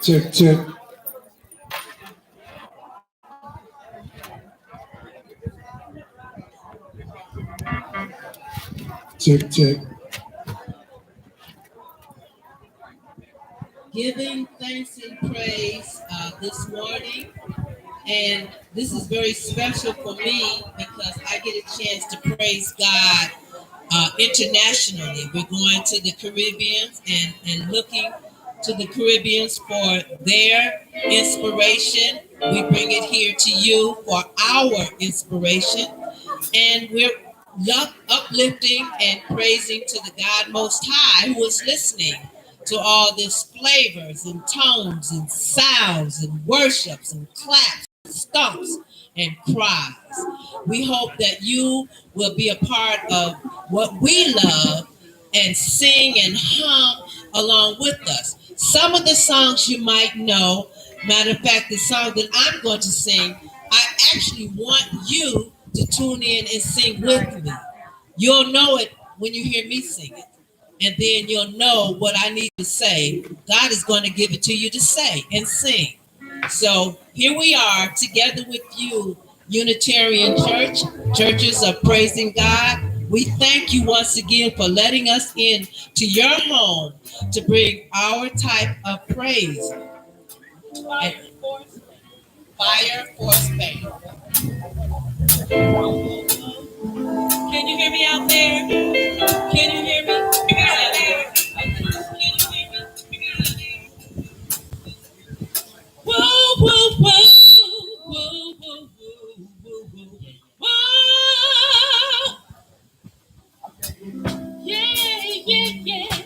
Check, check. Check, check. Giving thanks and praise this morning. And this is very special for me because I get a chance to praise God internationally. We're going to the Caribbean and looking to the Caribbeans for their inspiration. We bring it here to you for our inspiration. And we're uplifting and praising to the God Most High who is listening to all these flavors and tones and sounds and worships and claps, stomps and cries. We hope that you will be a part of what we love and sing and hum along with us. Some of the songs you might know, matter of fact, the song that I'm going to sing, I actually want you to tune in and sing with me. You'll know it when you hear me sing it. And then you'll know what I need to say. God is going to give it to you to say and sing. So here we are together with you, Unitarian Church, churches of praising God. We thank you once again for letting us in to your home to bring our type of praise. Fire Force Band. Can you hear me out there? Can you hear me? Out there? Can you hear me? Whoa, whoa, whoa, whoa, whoa, whoa, whoa, whoa. Yeah, yeah, yeah.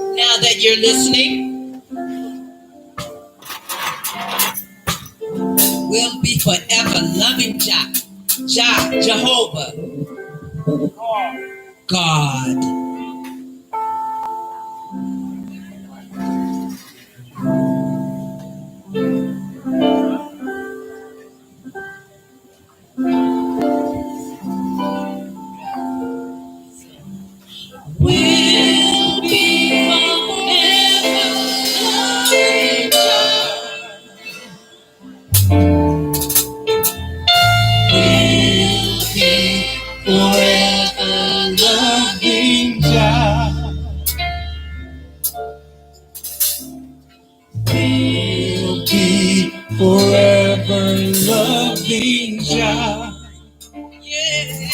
Now that you're listening, we'll be forever loving Jehovah, God. We'll be forever loving God. We'll be forever loving God. We'll be forever loving God. Yeah.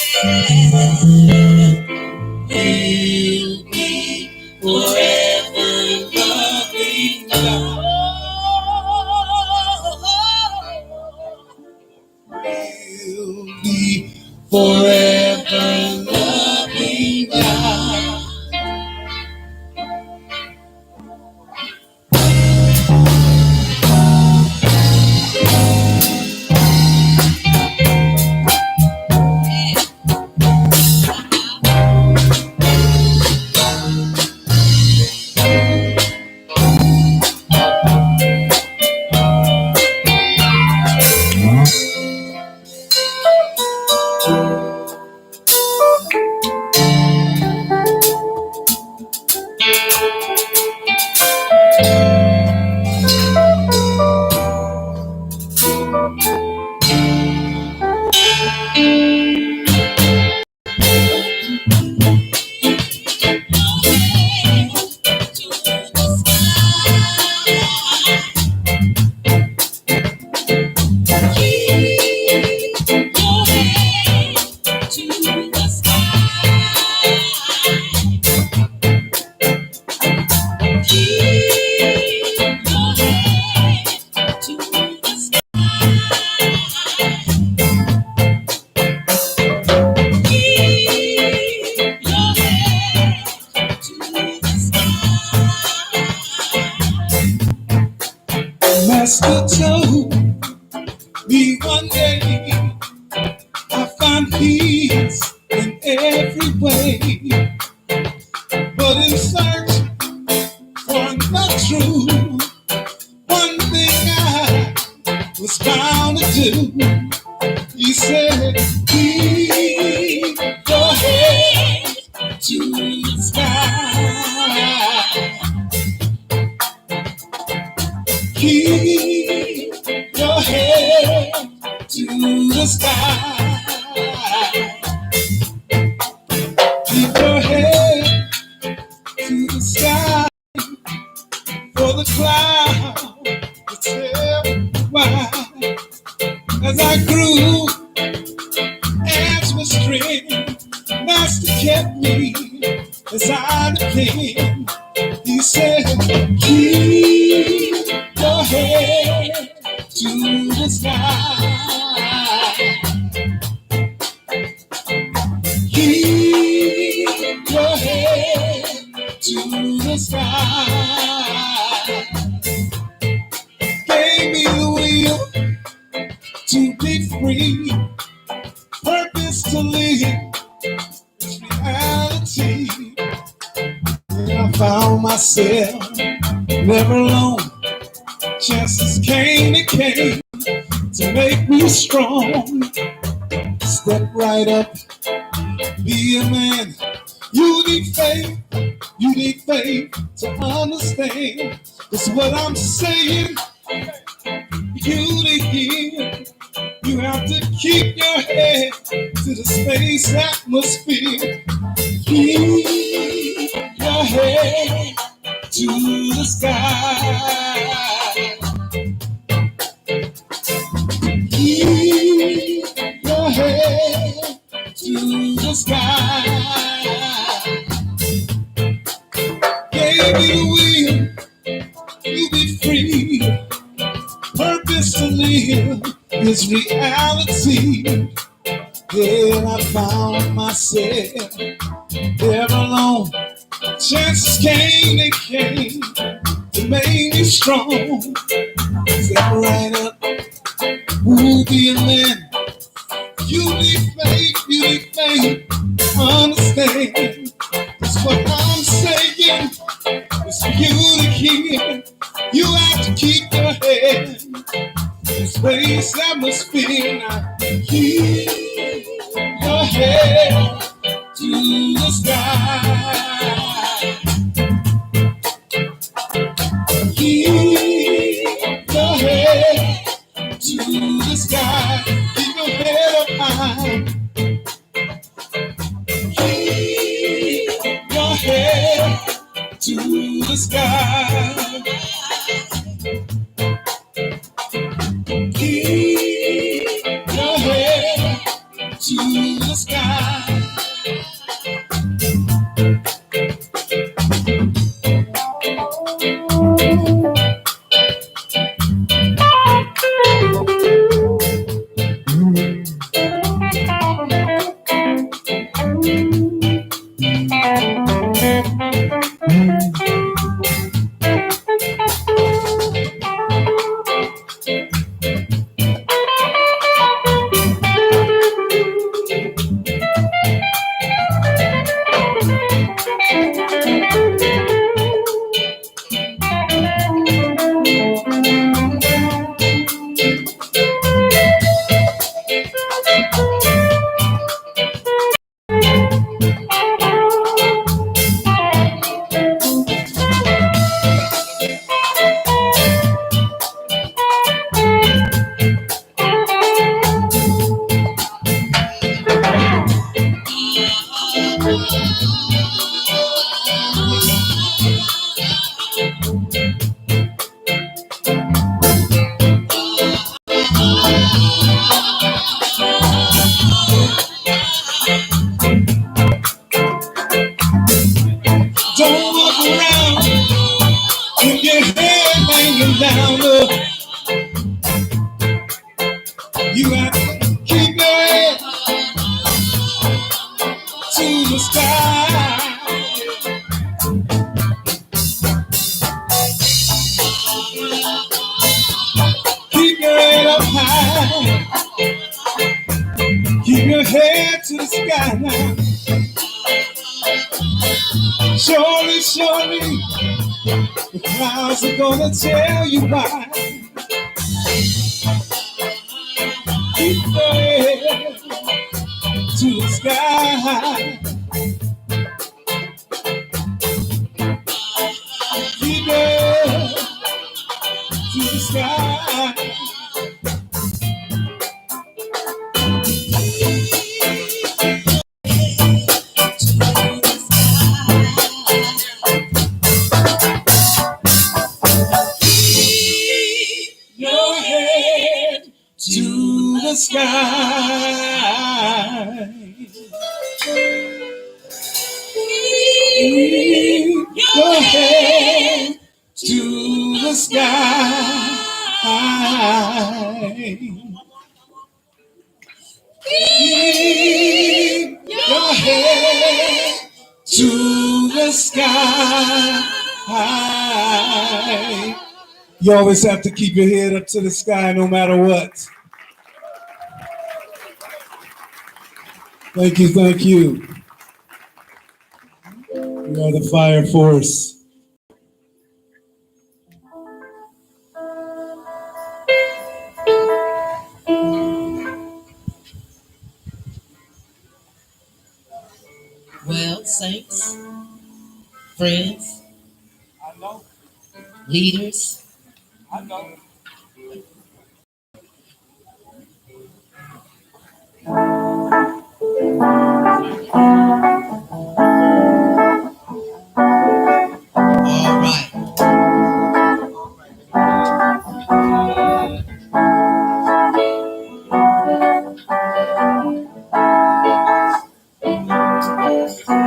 We'll be forever loving God. We'll be forever loving God. Master told me one day I find peace in every way, but in search true. One thing I was bound to do. He said, keep your head to the sky. Keep your head to the sky. Keep your head to the sky. For the cloud to tell why. As I grew, as my strength, Master kept me as I became. He said, keep your head to the sky. Keep your head to the sky. Gave me the will to be free, purpose to live, reality. And I found myself never alone. Chances came and came to make me strong. Step right up, be a man. You need faith to understand. That's what I'm saying. You to hear. You have to keep your head to the space atmosphere. Keep your head to the sky. Keep your head to the sky. Gave you the will, you'll be free. Purpose to live is reality. Then I found myself there alone. Chances came and came to make me strong. Step right up, who'll be a man? You need faith, understand. That's what I'm saying. It's for you to hear. You have to keep your head in space atmosphere. Now keep your head to the sky. Keep your head to the sky. Keep your head up high. Keep your head to the sky. Keep your head to the sky. Don't walk around with your head hanging down. Look, you have to keep your head to the sky. Keep your head up high. Keep your head to the sky now. Surely, The clouds are gonna tell you why. Keep your head to the sky. Keep your head to the sky. Your head to the sky. Keep your head to the sky. Keep your head to the sky. You always have to keep your head up to the sky no matter what. Thank you, thank you. You are the fire force. Well, saints, friends, leaders, all right.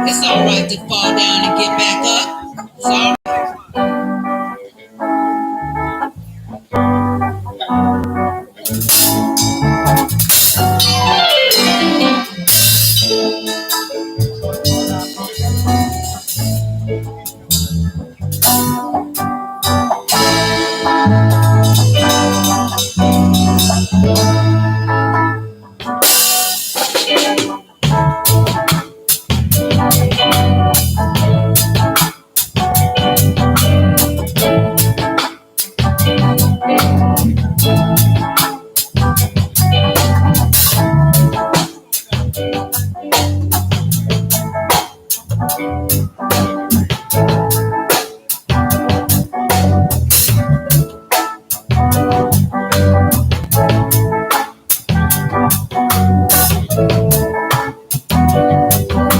It's all right to fall down and get back up. It's all right.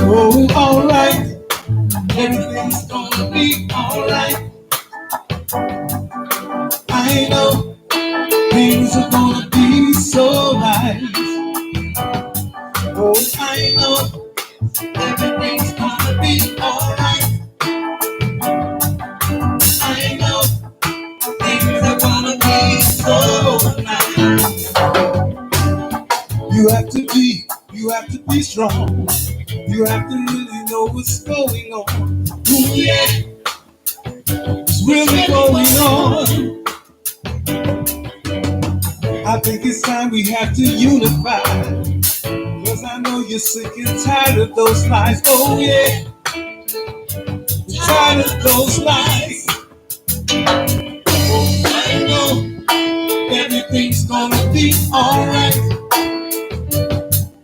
Oh, all right. Everything's gonna be all right. I know things are gonna be so nice. Oh, I know everything's gonna be all right. I know things are gonna be so nice. You have to be strong. You have to really know what's going on. Ooh, yeah, it's really going on. I think it's time we have to unify. Cause I know you're sick and tired of those lies. Oh yeah, tired of those lies. Oh, I know everything's gonna be alright.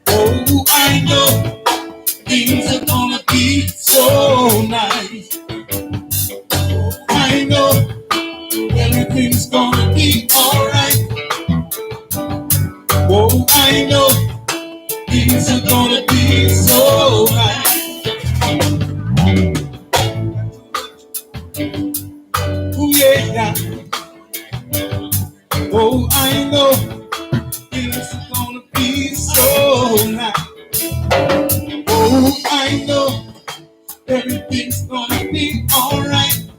Oh, I know things are gonna be so nice. Oh, I know everything's gonna be alright. Oh, I know things are gonna be so nice. Oh yeah. Oh, I know things are gonna be so nice. Oh, I know everything's gonna be alright.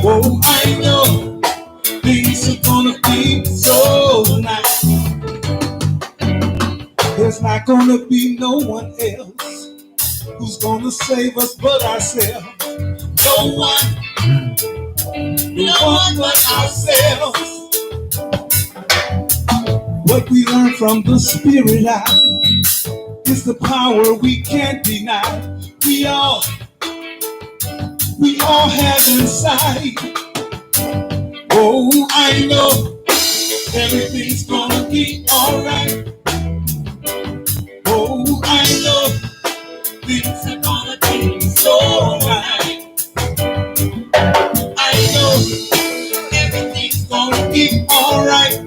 Oh, I know things are gonna be so nice. There's not gonna be no one else who's gonna save us but ourselves. No one, no one but ourselves. What we learn from the Spirit is the power we can't deny. We we all have inside. Oh, I know everything's gonna be alright. Oh, I know things are gonna be so right. I know everything's gonna be alright.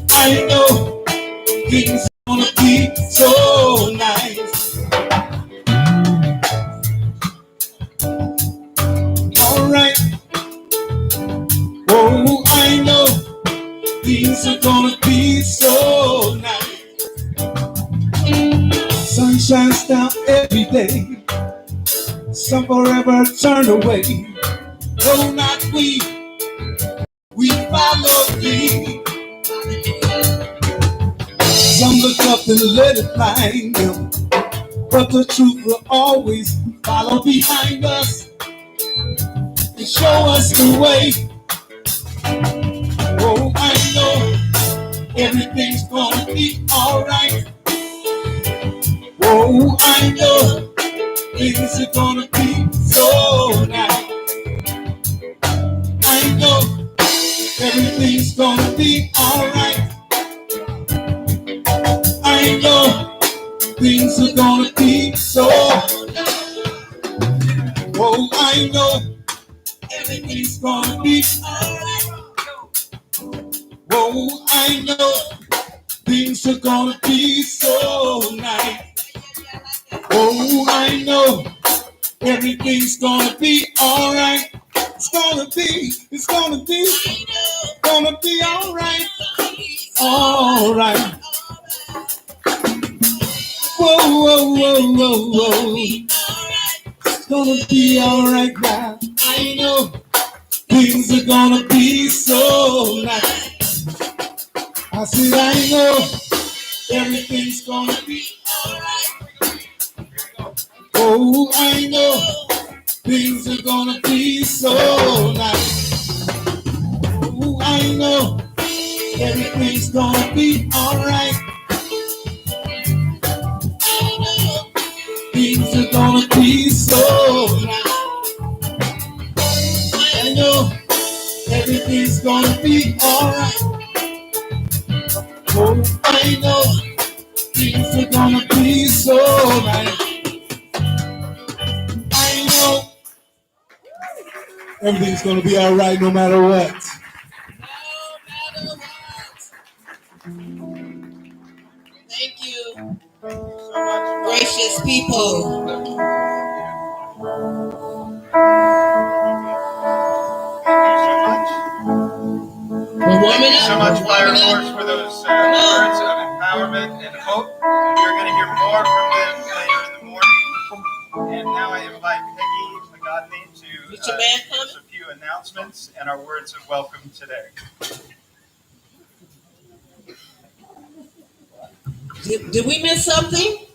I know things are gonna be so nice. Alright. Oh, I know things are gonna be so nice. Sun shines down every day. Some forever turn away. No, not we. We follow thee. Some look up and let it blind them, but the truth will always follow behind us and show us the way. Oh, I know everything's gonna be alright. Oh, I know things are gonna be so nice. I know everything's gonna be alright. I know things are gonna be so nice. Oh, I know everything's gonna be alright. Oh, I know things are gonna be so nice. Oh, I know everything's gonna be alright. It's gonna be alright. Alright. Whoa, whoa, whoa, whoa, whoa. It's gonna be alright now. I know things are gonna be so nice. I said I know everything's gonna be alright. Oh, I know things are gonna be so nice. Oh, I know everything's gonna be alright. I know things are gonna be so nice. I know everything's gonna be alright. Oh, I know things are gonna be so nice. I know everything's gonna be alright no matter what. Thank you, gracious people. We're warming up. So much, Fire Force, for those words of empowerment and hope. You're going to hear more from them later in the morning. And now I invite Peggy McGodney to give us a few announcements and our words of welcome today. Did we miss something?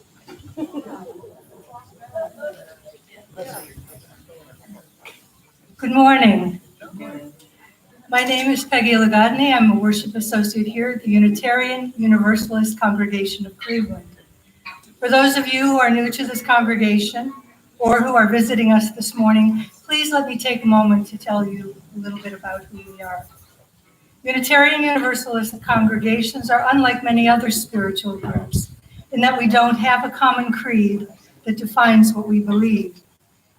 Good morning. My name is Peggy Lagodny. I'm a worship associate here at the Unitarian Universalist Congregation of Cleveland. For those of you who are new to this congregation or who are visiting us this morning, please let me take a moment to tell you a little bit about who we are. Unitarian Universalist congregations are unlike many other spiritual groups in that we don't have a common creed that defines what we believe.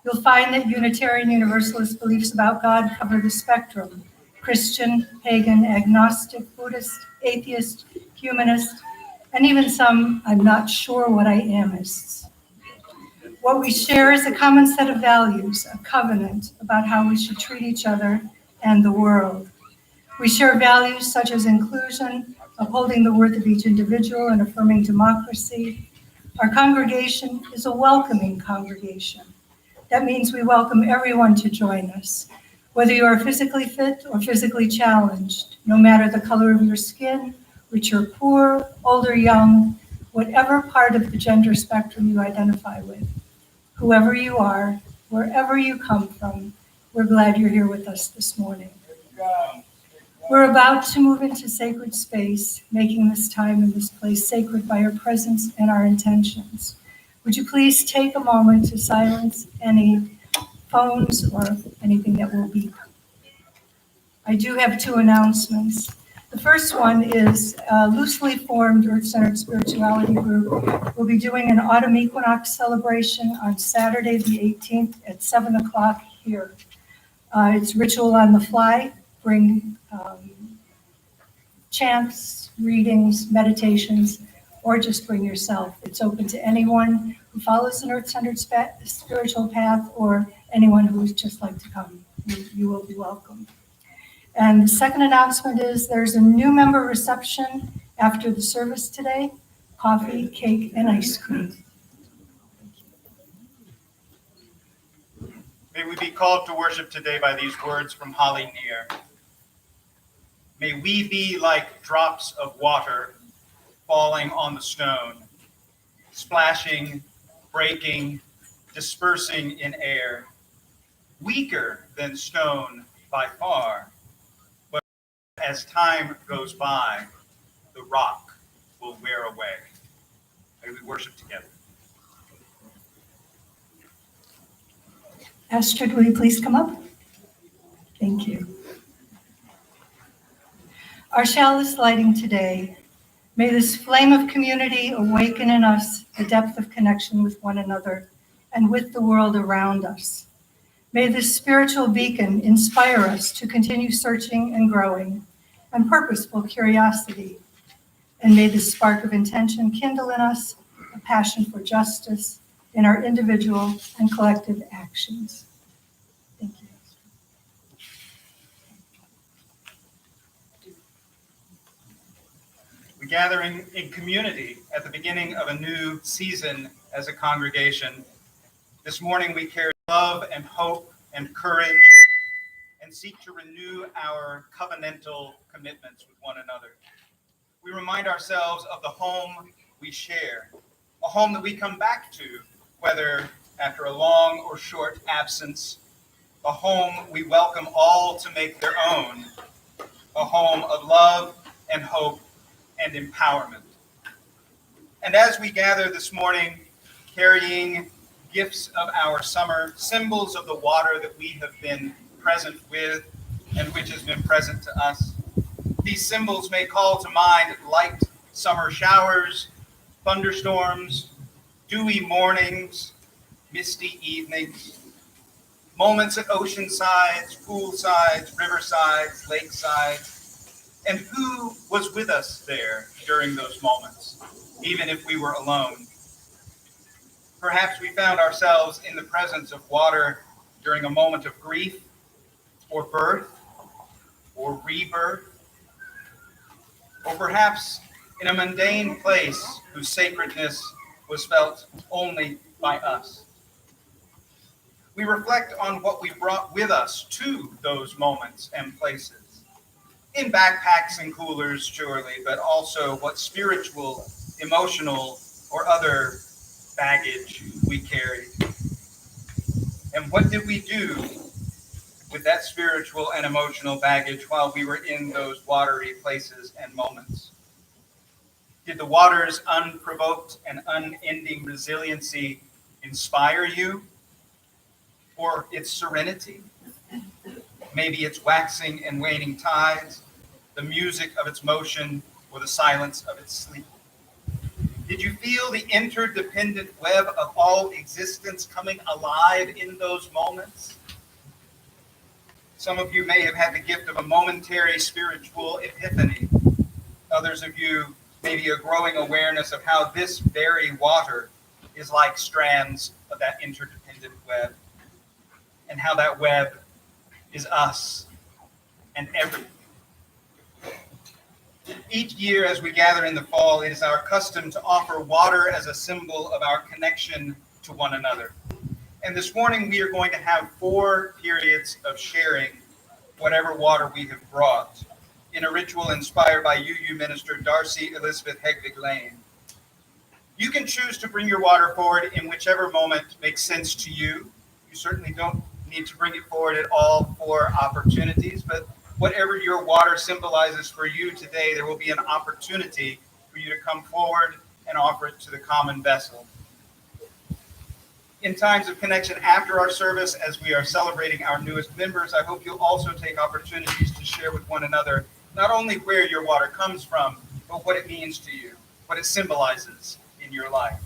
You'll find that Unitarian Universalist beliefs about God cover the spectrum: Christian, pagan, agnostic, Buddhist, atheist, humanist, and even some I'm not sure what I amists. What we share is a common set of values, a covenant about how we should treat each other and the world. We share values such as inclusion, upholding the worth of each individual and affirming democracy. Our congregation is a welcoming congregation. That means we welcome everyone to join us, whether you are physically fit or physically challenged, no matter the color of your skin, rich or poor, old or young, whatever part of the gender spectrum you identify with. Whoever you are, wherever you come from, we're glad you're here with us this morning. We're about to move into sacred space, making this time and this place sacred by our presence and our intentions. Would you please take a moment to silence any phones or anything that will beep? I do have two announcements. The first one is a loosely formed Earth-Centered Spirituality Group will be doing an autumn equinox celebration on Saturday, the 18th at 7 o'clock here. It's ritual on the fly. Bring chants, readings, meditations, or just bring yourself. It's open to anyone who follows an Earth-Centered spiritual path or anyone who would just like to come. You will be welcome. And the second announcement is there's a new member reception after the service today, coffee, cake, and ice cream. May we be called to worship today by these words from Holly Near. May we be like drops of water falling on the stone, splashing, breaking, dispersing in air, weaker than stone by far. But as time goes by, the rock will wear away. May we worship together. Astrid, will you please come up? Thank you. Our chalice lighting today, may this flame of community awaken in us the depth of connection with one another and with the world around us. May this spiritual beacon inspire us to continue searching and growing and purposeful curiosity. And may this spark of intention kindle in us a passion for justice in our individual and collective actions. Thank you. We gather in community at the beginning of a new season as a congregation. This morning we carry love and hope and courage and seek to renew our covenantal commitments with one another. We remind ourselves of the home we share, a home that we come back to, whether after a long or short absence, a home we welcome all to make their own, a home of love and hope and empowerment. And as we gather this morning, carrying gifts of our summer, symbols of the water that we have been present with and which has been present to us, these symbols may call to mind light summer showers, thunderstorms, dewy mornings, misty evenings, moments at ocean sides, pool sides, river sides, lake sides. And who was with us there during those moments, even if we were alone? Perhaps we found ourselves in the presence of water during a moment of grief or birth or rebirth, or perhaps in a mundane place whose sacredness was felt only by us. We reflect on what we brought with us to those moments and places. In backpacks and coolers, surely, but also what spiritual, emotional, or other baggage we carried. And what did we do with that spiritual and emotional baggage while we were in those watery places and moments? Did the water's unprovoked and unending resiliency inspire you? Or its serenity? Maybe its waxing and waning tides, the music of its motion, or the silence of its sleep. Did you feel the interdependent web of all existence coming alive in those moments? Some of you may have had the gift of a momentary spiritual epiphany. Others of you, maybe a growing awareness of how this very water is like strands of that interdependent web, and how that web is us and everything. Each year as we gather in the fall, it is our custom to offer water as a symbol of our connection to one another. And this morning we are going to have 4 periods of sharing whatever water we have brought in a ritual inspired by UU minister Darcy Elizabeth Hegvig Lane. You can choose to bring your water forward in whichever moment makes sense to you. You certainly don't need to bring it forward at all 4 opportunities, but whatever your water symbolizes for you today, there will be an opportunity for you to come forward and offer it to the common vessel. In times of connection after our service, as we are celebrating our newest members, I hope you'll also take opportunities to share with one another not only where your water comes from, but what it means to you, what it symbolizes in your life.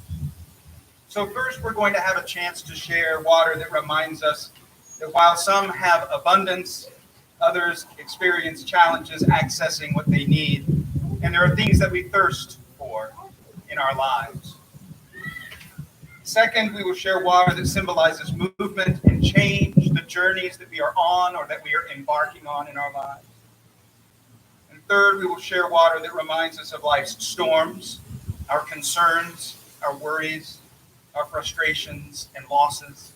So first, we're going to have a chance to share water that reminds us that while some have abundance, others experience challenges accessing what they need, and there are things that we thirst for in our lives. Second, we will share water that symbolizes movement and change, the journeys that we are on or that we are embarking on in our lives. And third, we will share water that reminds us of life's storms, our concerns, our worries, our frustrations and losses.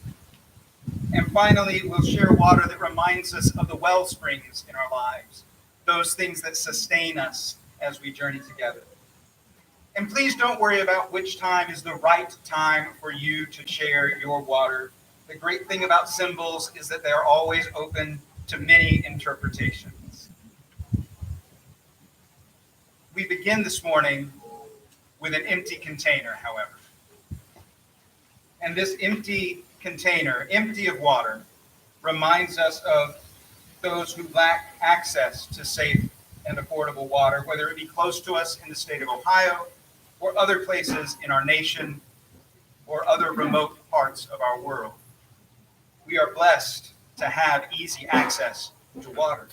And finally, we'll share water that reminds us of the well springs in our lives, those things that sustain us as we journey together. And please don't worry about which time is the right time for you to share your water. The great thing about symbols is that they are always open to many interpretations. We begin this morning with an empty container, however. And this empty container, empty of water, reminds us of those who lack access to safe and affordable water, whether it be close to us in the state of Ohio, or other places in our nation, or other remote parts of our world. We are blessed to have easy access to water.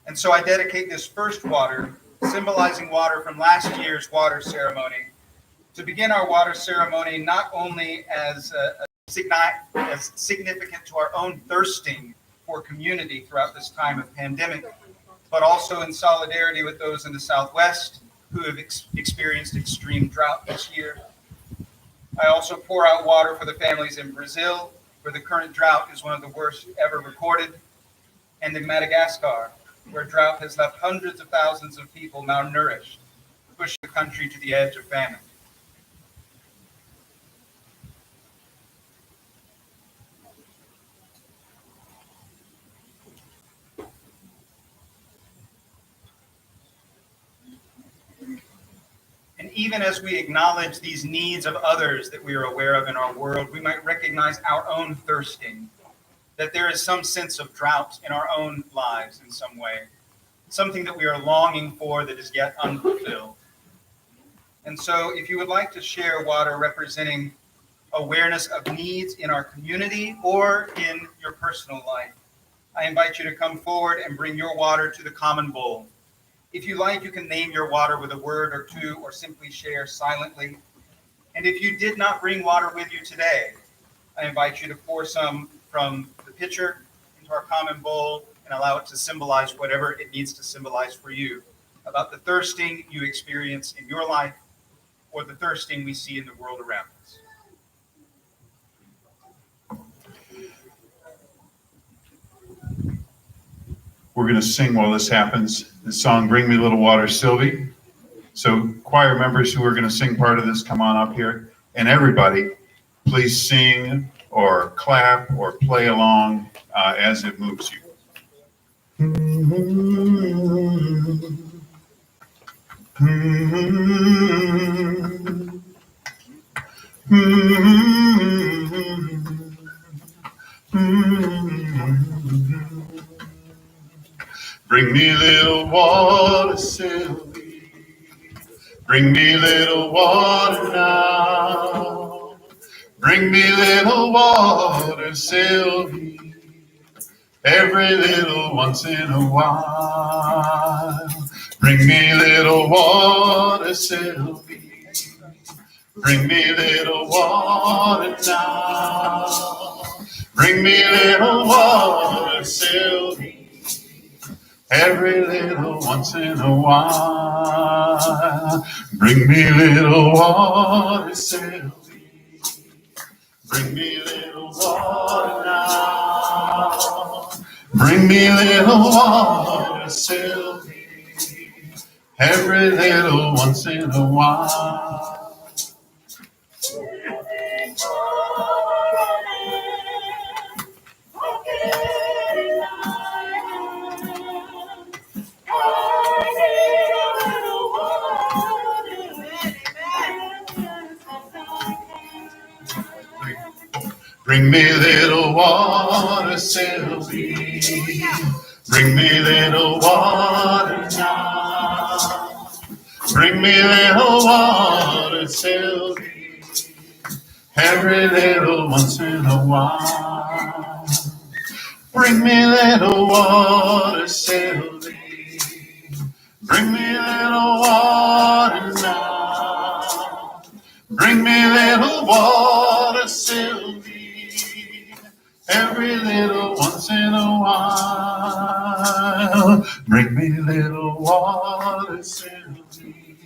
And so I dedicate this first water, symbolizing water from last year's water ceremony, to begin our water ceremony not only as significant to our own thirsting for community throughout this time of pandemic, but also in solidarity with those in the Southwest who have experienced extreme drought this year. I also pour out water for the families in Brazil, where the current drought is one of the worst ever recorded, and in Madagascar, where drought has left hundreds of thousands of people malnourished, pushing the country to the edge of famine. And even as we acknowledge these needs of others that we are aware of in our world, we might recognize our own thirsting, that there is some sense of drought in our own lives in some way, something that we are longing for that is yet unfulfilled. And so if you would like to share water representing awareness of needs in our community or in your personal life, I invite you to come forward and bring your water to the common bowl. If you like, you can name your water with a word or two or simply share silently. And if you did not bring water with you today, I invite you to pour some from the pitcher into our common bowl and allow it to symbolize whatever it needs to symbolize for you about the thirsting you experience in your life or the thirsting we see in the world around us. We're going to sing while this happens. The song, Bring Me Little Water, Sylvie. So choir members who are going to sing part of this, come on up here. And everybody, please sing or clap or play along as it moves you. Bring me little water, Sylvie. Bring me little water now. Bring me little water, Sylvie. Every little once in a while. Bring me little water, Sylvie. Bring me little water now. Bring me little water, Sylvie. Every little once in a while. Bring me little water, Sylvie. Bring me little water now. Bring me little water, Sylvie. Every little once in a while. Bring me little water, Sylvie. Bring me little water now. Bring me little water, Sylvie. Every little once in a while. Bring me little water, Sylvie. Bring me little water now. Bring me little water, Sylvie. Every little once in a while. Bring me little water, Sylvie.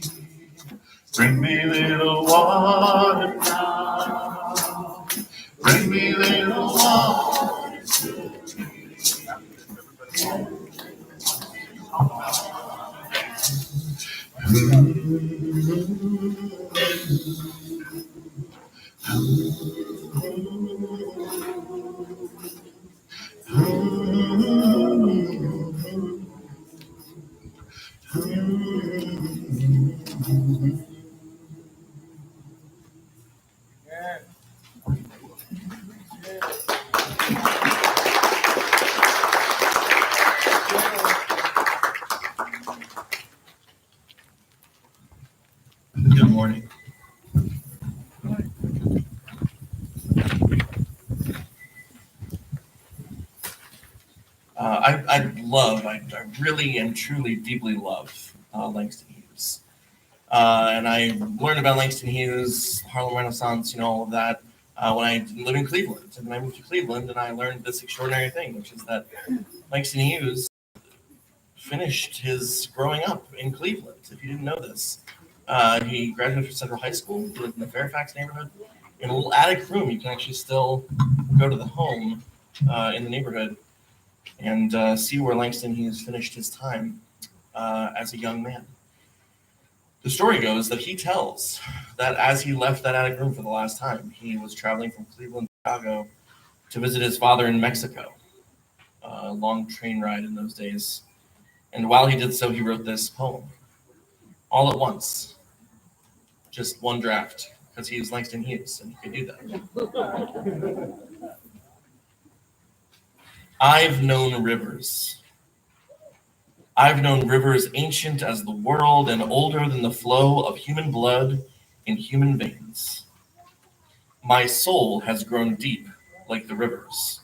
Bring me little water now. Bring me little water, Sylvie. Good morning. I really and truly deeply love Langston Hughes. And I learned about Langston Hughes, Harlem Renaissance, all of that, when I lived in Cleveland. And then I moved to Cleveland and I learned this extraordinary thing, which is that Langston Hughes finished his growing up in Cleveland, if you didn't know this. He graduated from Central High School, he lived in the Fairfax neighborhood. In a little attic room, you can actually still go to the home in the neighborhood and see where Langston Hughes finished his time as a young man. The story goes that he tells that as he left that attic room for the last time, he was traveling from Cleveland to Chicago to visit his father in Mexico. A long train ride in those days. And while he did so, he wrote this poem. All at once. Just one draft, because he was Langston Hughes and he could do that. I've known rivers. I've known rivers ancient as the world and older than the flow of human blood in human veins. My soul has grown deep like the rivers.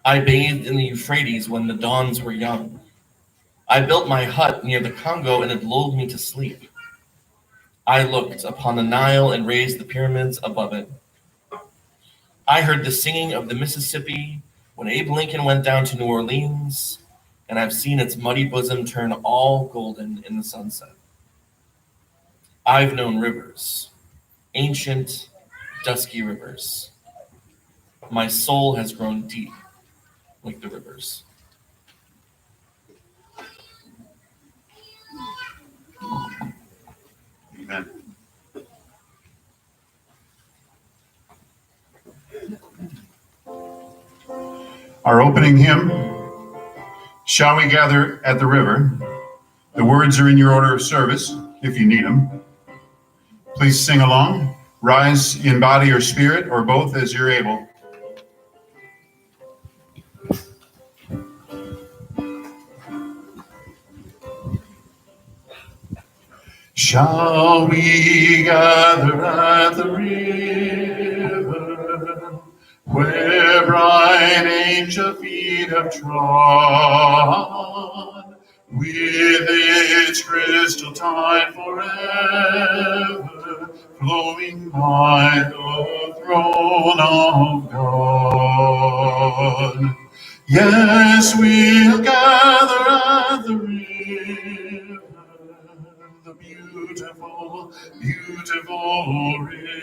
I bathed in the Euphrates when the dawns were young. I built my hut near the Congo and it lulled me to sleep. I looked upon the Nile and raised the pyramids above it. I heard the singing of the Mississippi when Abe Lincoln went down to New Orleans, and I've seen its muddy bosom turn all golden in the sunset. I've known rivers, ancient, dusky rivers. My soul has grown deep like the rivers. Amen. Our opening hymn, Shall We Gather at the River? The words are in your order of service, if you need them. Please sing along. Rise in body or spirit, or both as you're able. Shall we gather at the river, where bright angel feet have trod, with its crystal tide forever flowing by the throne of God? Yes, we'll gather at the river, the beautiful, beautiful river.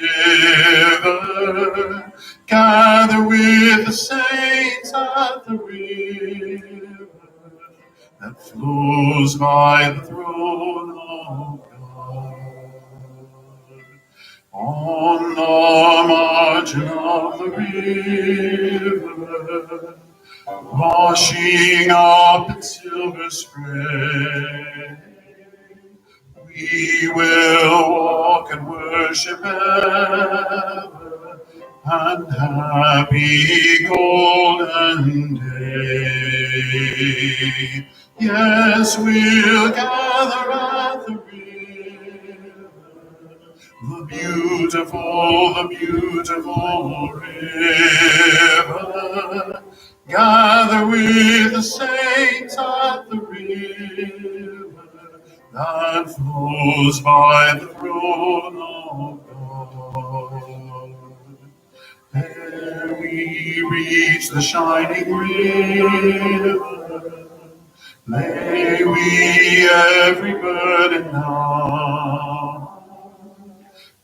Gather with the saints at the river that flows by the throne of God. On the margin of the river, washing up its silver spray, we will walk and worship ever and happy golden day. Yes, we'll gather at the river, the beautiful river. Gather with the saints at the river that flows by the throne of God. There we reach the shining river, lay we every burden down.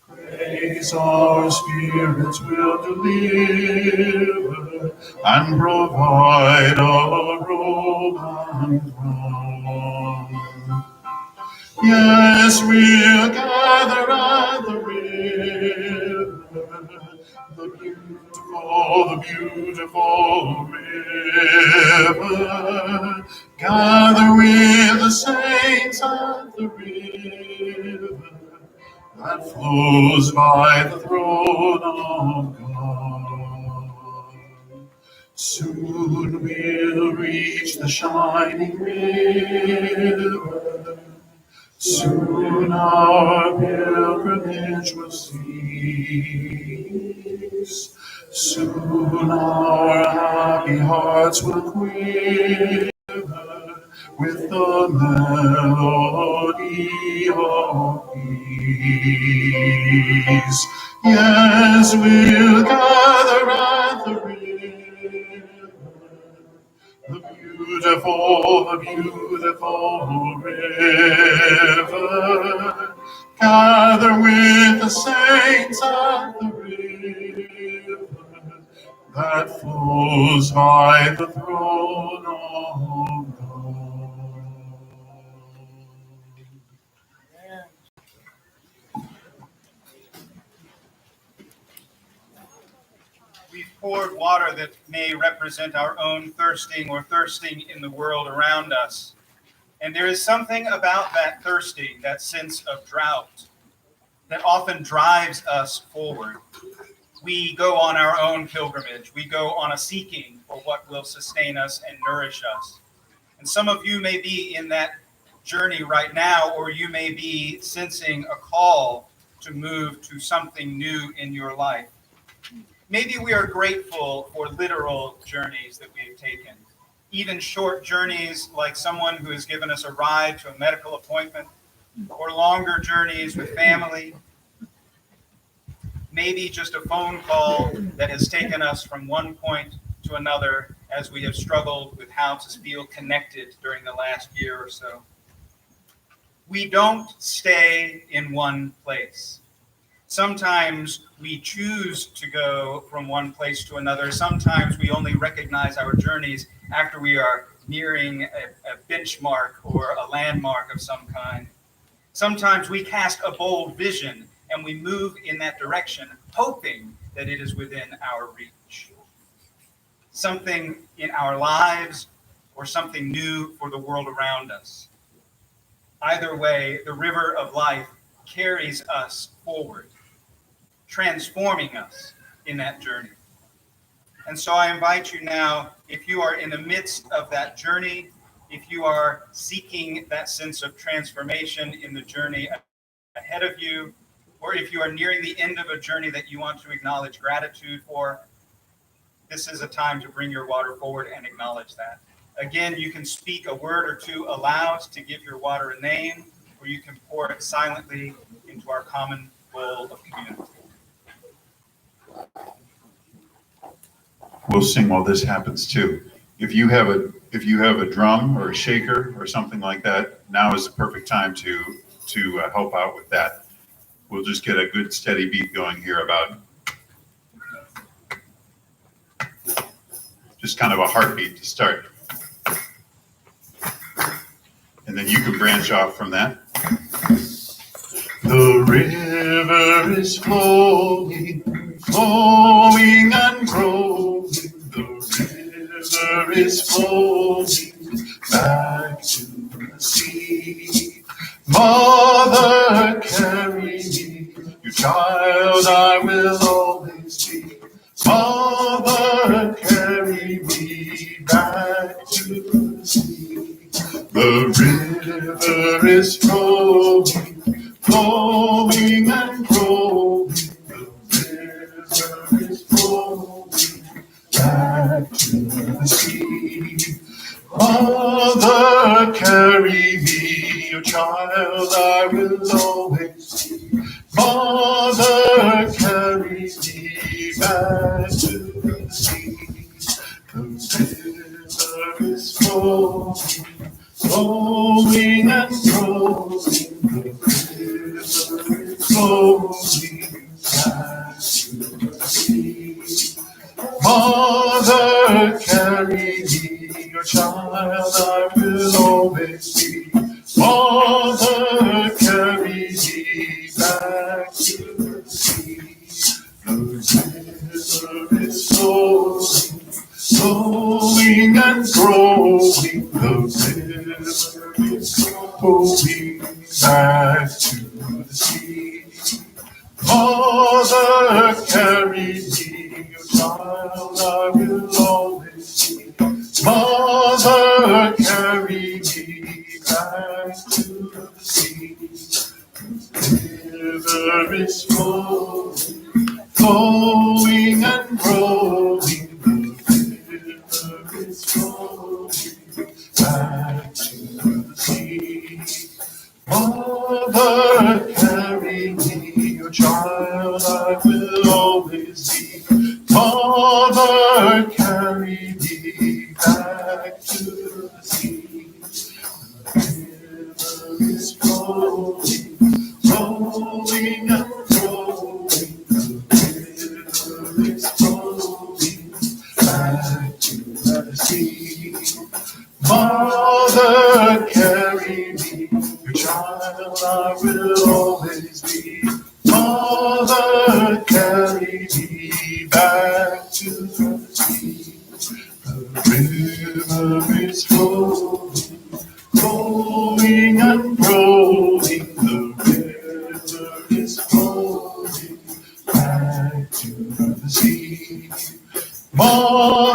Praise our spirits will deliver and provide a robe and crown. Yes, we'll gather at the river, the beautiful river. Gather with the saints at the river that flows by the throne of God. Soon we'll reach the shining river. Soon our pilgrimage will cease. Soon our happy hearts will quiver with the melody of peace. Yes, we'll gather at the river, the beautiful river. Gather with the saints at the river that flows by the throne of God. We've poured water that may represent our own thirsting or thirsting in the world around us. And there is something about that thirsting, that sense of drought, that often drives us forward. We go on our own pilgrimage. We go on a seeking for what will sustain us and nourish us. And some of you may be in that journey right now, or you may be sensing a call to move to something new in your life. Maybe we are grateful for literal journeys that we have taken, even short journeys like someone who has given us a ride to a medical appointment, or longer journeys with family. Maybe just a phone call that has taken us from one point to another as we have struggled with how to feel connected during the last year or so. We don't stay in one place. Sometimes we choose to go from one place to another. Sometimes we only recognize our journeys after we are nearing a benchmark or a landmark of some kind. Sometimes we cast a bold vision and we move in that direction, hoping that it is within our reach. Something in our lives or something new for the world around us. Either way, the river of life carries us forward, transforming us in that journey. And so I invite you now, if you are in the midst of that journey, if you are seeking that sense of transformation in the journey ahead of you, or if you are nearing the end of a journey that you want to acknowledge gratitude for, this is a time to bring your water forward and acknowledge that. Again, you can speak a word or two aloud to give your water a name, or you can pour it silently into our common bowl of community. We'll sing while this happens too. If you have a drum or a shaker or something like that, now is the perfect time to help out with that. We'll just get a good steady beat going here about just kind of a heartbeat to start. And then you can branch off from that. The river is flowing, flowing and growing. The river is flowing back to the sea. Mother, carry me, your child I will always is flowing, flowing and growing. The river is flowing back to the sea. Mother, carry me, your child I will always be. Mother, carry me back to the sea. The river is flowing, flowing and flowing. The river is flowing back to the sea. Mother, carry me, your child I will always be. Mother, carry me back to the sea. The river is flowing, flowing and growing. The river is flowing back to the sea. Mother, carry me, your child I will always be. Mother, carry me back to the sea. The river is flowing, flowing and growing. The river is flowing back to the sea. Mother, carry me, your child I will always be. Mother, carry me back to the sea. The river is flowing, flowing and flowing. The river is flowing back to the sea. Mother, carry me, your child I will always be. Mother, carry me back to the sea. The river is flowing, flowing and growing. The river is flowing back to the sea. Mother,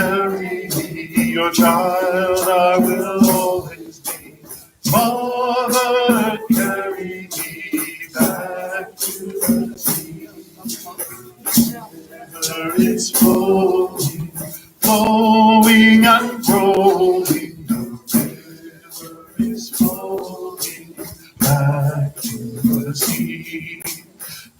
carry me, your child I will always be. Mother, carry me back to the sea. The river is flowing, flowing and growing. The river is flowing back to the sea.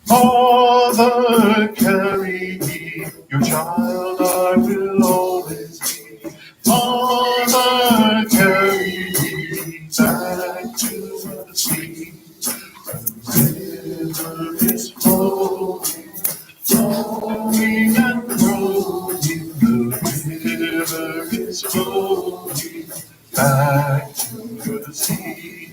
Mother, carry me, your child I will always be. Mother, carry me back to the sea. The river is flowing, flowing and growing. The river is flowing back to the sea.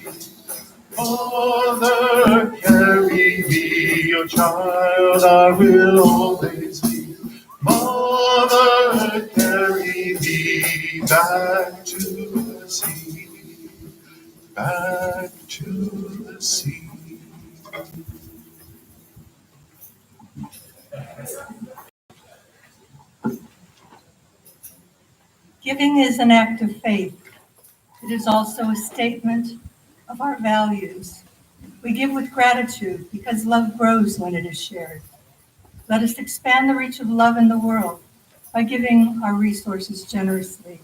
Mother, carry me, your child I will always be. Mother, carry me back to the sea, back to the sea. Giving is an act of faith. It is also a statement of our values. We give with gratitude because love grows when it is shared. Let us expand the reach of love in the world by giving our resources generously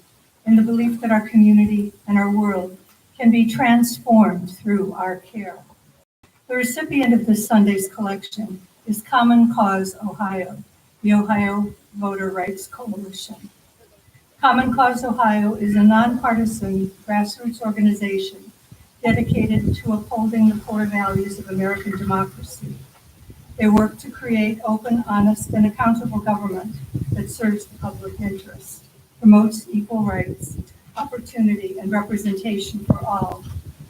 in the belief that our community and our world can be transformed through our care. The recipient of this Sunday's collection is Common Cause Ohio, the Ohio Voter Rights Coalition. Common Cause Ohio is a nonpartisan grassroots organization dedicated to upholding the core values of American democracy. They work to create open, honest, and accountable government that serves the public interest, promotes equal rights, opportunity, and representation for all,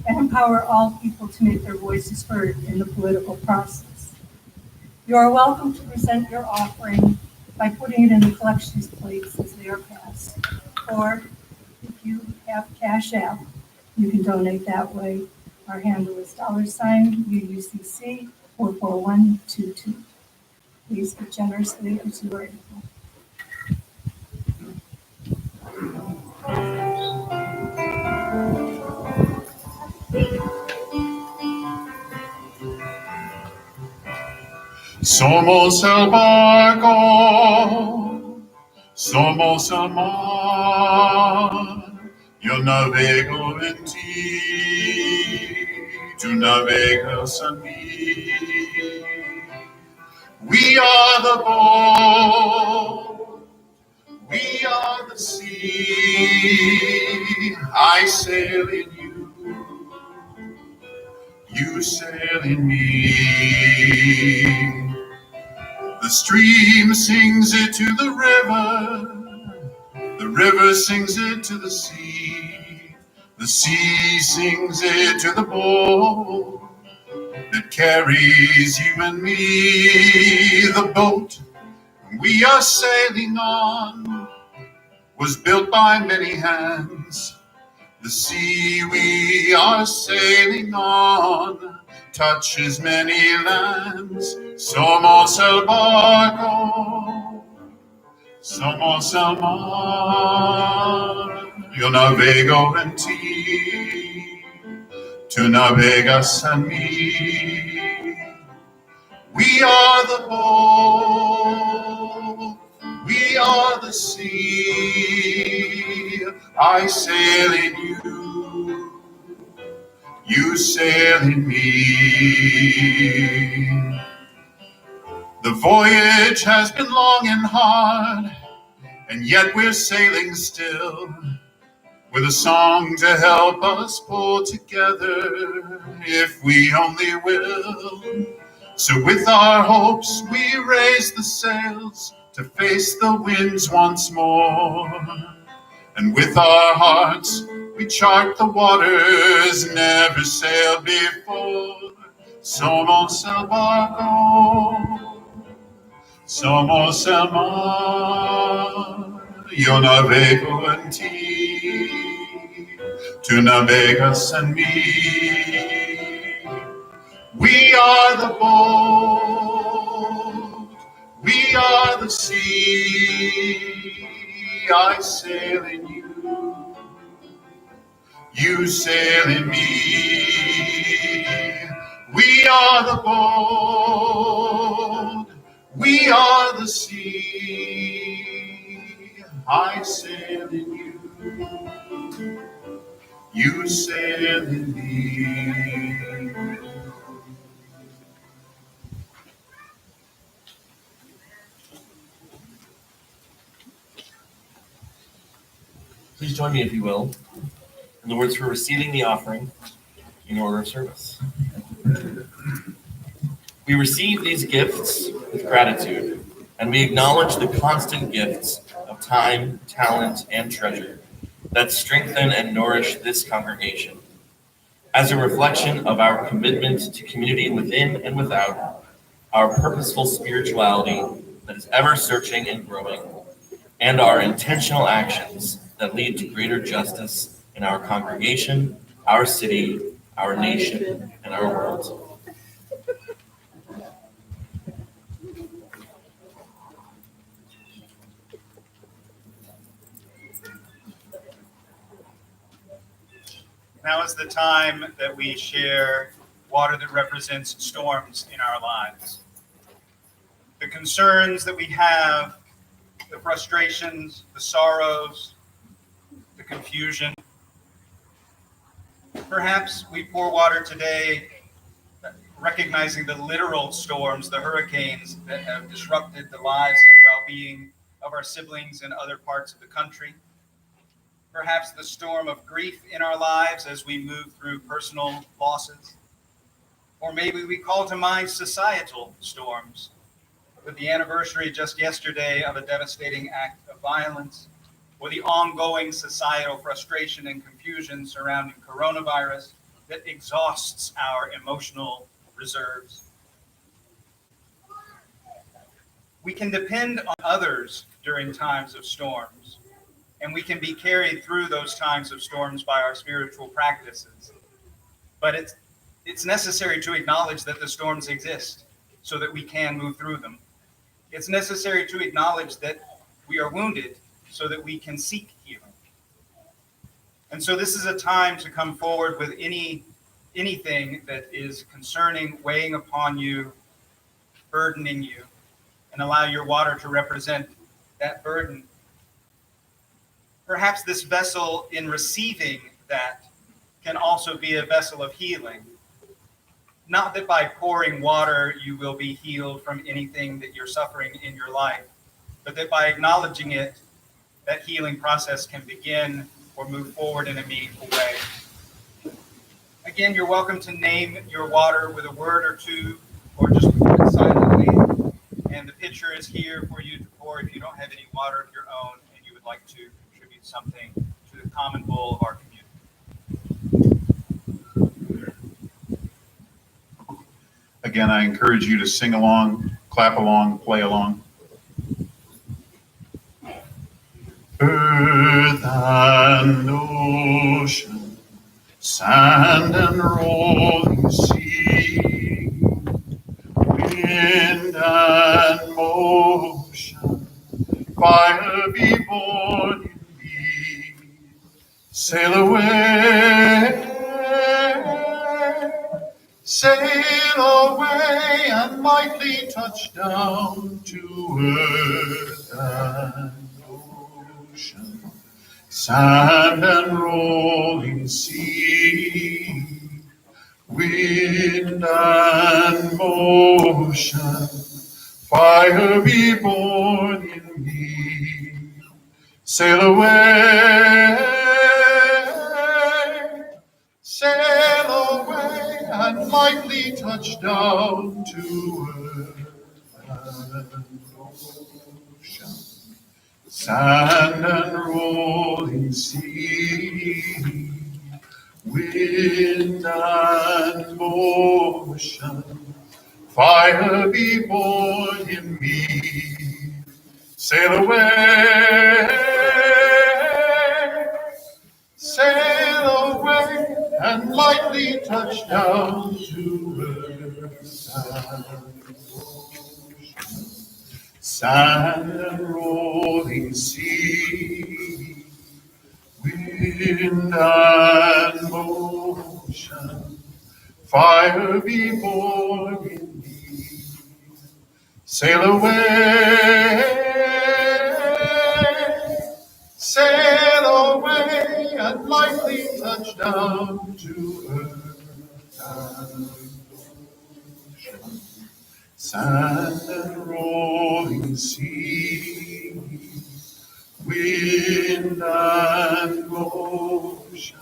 and empower all people to make their voices heard in the political process. You are welcome to present your offering by putting it in the collections plates as they are passed. Or if you have Cash App, you can donate that way. Our handle is $UUCC 44122. Please give generously as you are able. Somos el barco, somos el mar. Yo navego en ti, tú navegas en mí. We are the boat, we are the sea. I sail in you, you sail in me. The stream sings it to the river sings it to the sea sings it to the boat that carries you and me. The boat we are sailing on was built by many hands. The sea we are sailing on touches many lands. Somos el barco, somos el mar. Yo navego en ti, tú navegas en mí. We are the boat, we are the sea. I sail in you, you sail in me. The voyage has been long and hard, and yet we're sailing still, with a song to help us pull together, if we only will. So with our hopes we raise the sails to face the winds once more. And with our hearts we chart the waters never sailed before. Somos el barco, somos el mar. Yo navego en ti, tú navegas en mí. We are the boat, we are the sea. I sail in you, you sail in me. We are the boat, we are the sea. I sail in you, you sail in me. Please join me, if you will, in the words for receiving the offering in order of service. We receive these gifts with gratitude, and we acknowledge the constant gifts of time, talent, and treasure that strengthen and nourish this congregation. As a reflection of our commitment to community within and without, our purposeful spirituality that is ever searching and growing, and our intentional actions that lead to greater justice in our congregation, our city, our nation, and our world. Now is the time that we share water that represents storms in our lives. The concerns that we have, the frustrations, the sorrows, the confusion. Perhaps we pour water today recognizing the literal storms, the hurricanes that have disrupted the lives and well-being of our siblings in other parts of the country. Perhaps the storm of grief in our lives as we move through personal losses. Or maybe we call to mind societal storms, with the anniversary just yesterday of a devastating act of violence, or the ongoing societal frustration and confusion surrounding coronavirus that exhausts our emotional reserves. We can depend on others during times of storms, and we can be carried through those times of storms by our spiritual practices. But it's necessary to acknowledge that the storms exist so that we can move through them. It's necessary to acknowledge that we are wounded so that we can seek healing. And so this is a time to come forward with anything that is concerning, weighing upon you, burdening you, and allow your water to represent that burden. Perhaps this vessel in receiving that can also be a vessel of healing. Not that by pouring water you will be healed from anything that you're suffering in your life, but that by acknowledging it, that healing process can begin or move forward in a meaningful way. Again, you're welcome to name your water with a word or two, or just pour it silently. And the pitcher is here for you to pour if you don't have any water of your own and you would like to contribute something to the common bowl of our community. Again, I encourage you to sing along, clap along, play along. Earth and ocean, sand and rolling sea, wind and motion, fire be born in me. Sail away, sail away, and lightly touch down to earth and ocean, sand and rolling sea, wind and motion, fire be born in me. Sail away, sail away, and lightly touch down to earth and ocean, sand and rolling sea, wind and motion, fire be born in me. Sail away, sail away, and lightly touch down to earth and ocean, sand and rolling sea, wind and motion, fire be born in me. Sail away, sail away, and lightly touch down to earth and ocean, sand and rolling sea, wind and motion,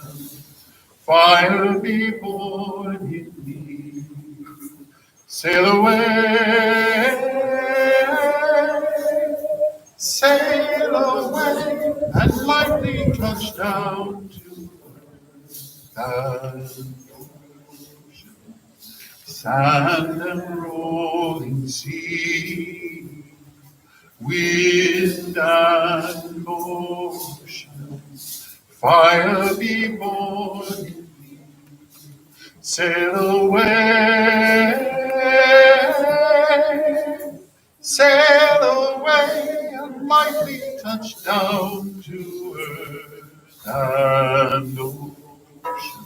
fire be born in me. Sail away, sail away, and lightly touch down to earth and ocean, sand and rolling sea, wind and motion, fire be born in me. Sail away, sail away, and lightly touch down to earth and ocean,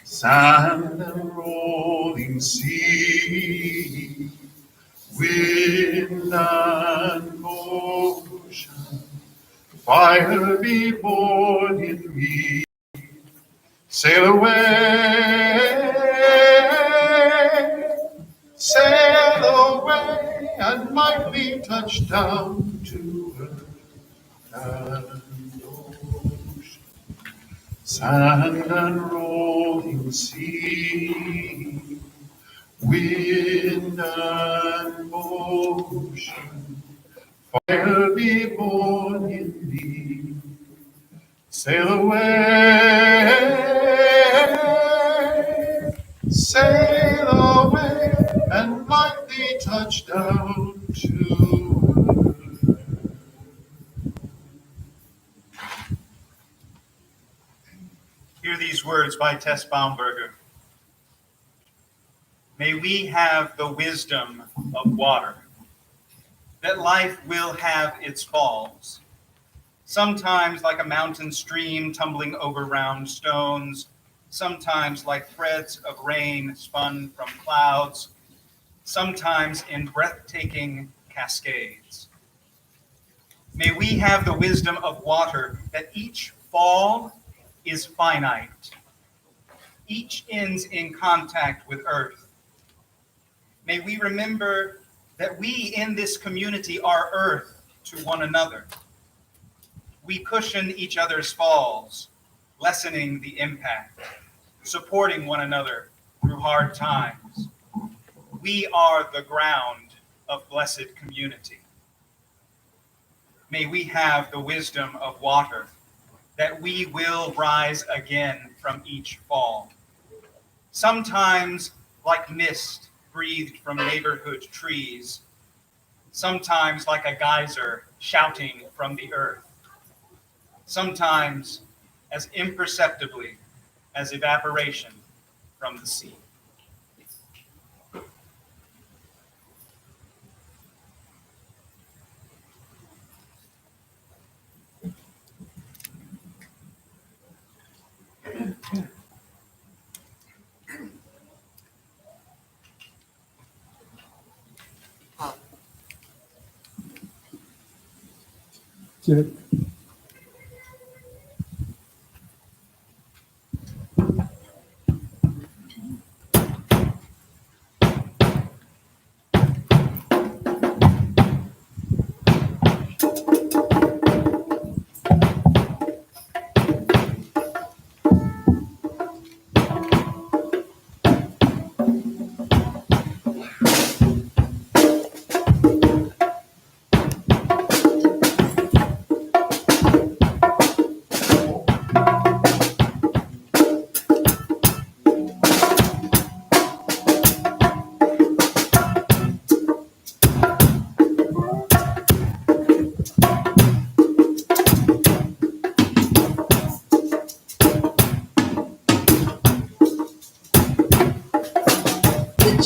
sand and rolling sea, wind and motion, fire be born in me. Sail away, sail away, and lightly touch down to earth and ocean, sand and rolling sea, wind and motion, fire be born in me. Sail away, sail away, and lightly touch down to earth. Hear these words by Tess Baumberger. May we have the wisdom of water, that life will have its falls, sometimes like a mountain stream tumbling over round stones, sometimes like threads of rain spun from clouds, sometimes in breathtaking cascades. May we have the wisdom of water that each fall is finite. Each ends in contact with earth. May we remember that we in this community are earth to one another. We cushion each other's falls, lessening the impact, supporting one another through hard times. We are the ground of blessed community. May we have the wisdom of water that we will rise again from each fall. Sometimes like mist breathed from neighborhood trees, sometimes like a geyser shouting from the earth, sometimes as imperceptibly as evaporation from the sea. Check.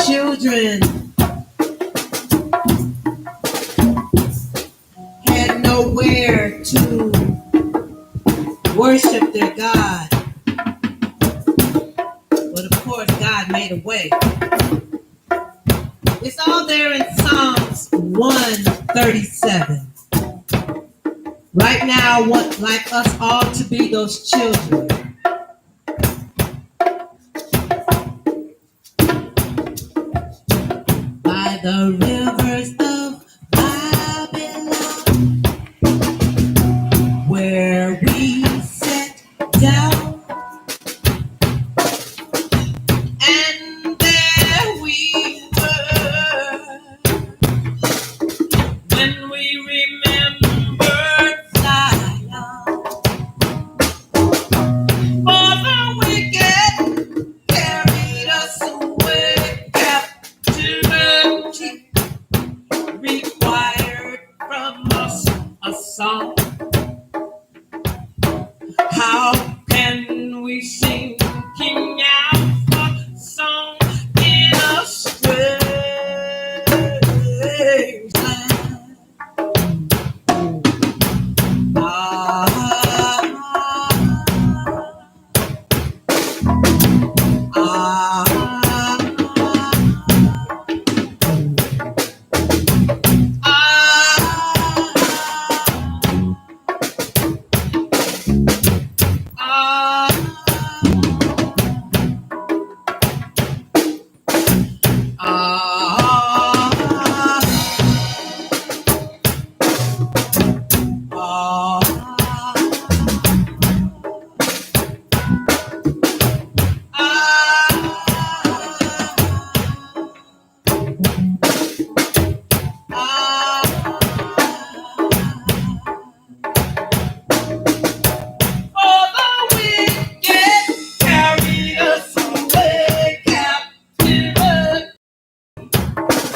Children had nowhere to worship their God, but of course God made a way. It's all there in Psalms 137. Right now, want like us all to be those children. By the rivers of Babylon, where we sat down, and there we were, when we remembered Zion, for the wicked carried us away captivity, required from us a song. How can we sing King Alpha song in a strange land?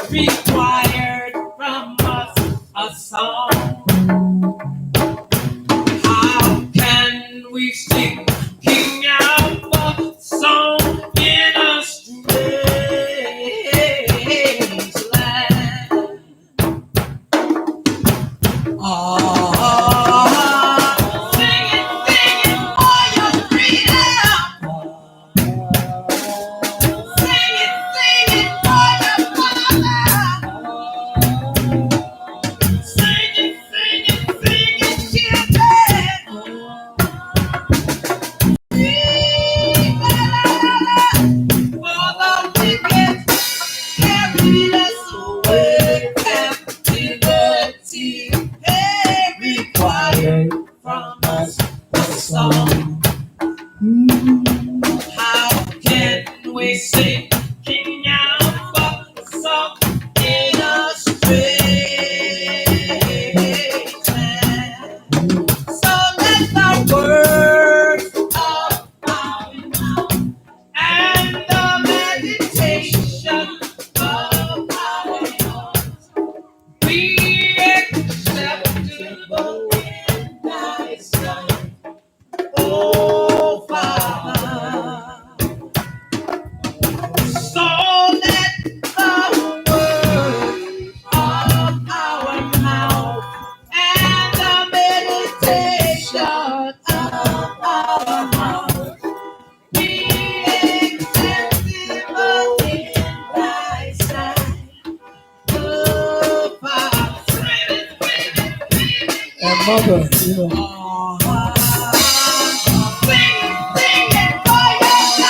Required from us a song. How can we sing King Alpha song in a strange land? Sing it for your freedom. Sing it for your father. mercy required from us a song. How can we sing King Alpha song in a strange land? So let the words of our mouth and the meditation of our hearts be acceptable in thy sight, oh Father. So let the words of our mouth and the meditation of our heart be acceptable in thy sight, oh Father. And mother, you know, Sing it for your God.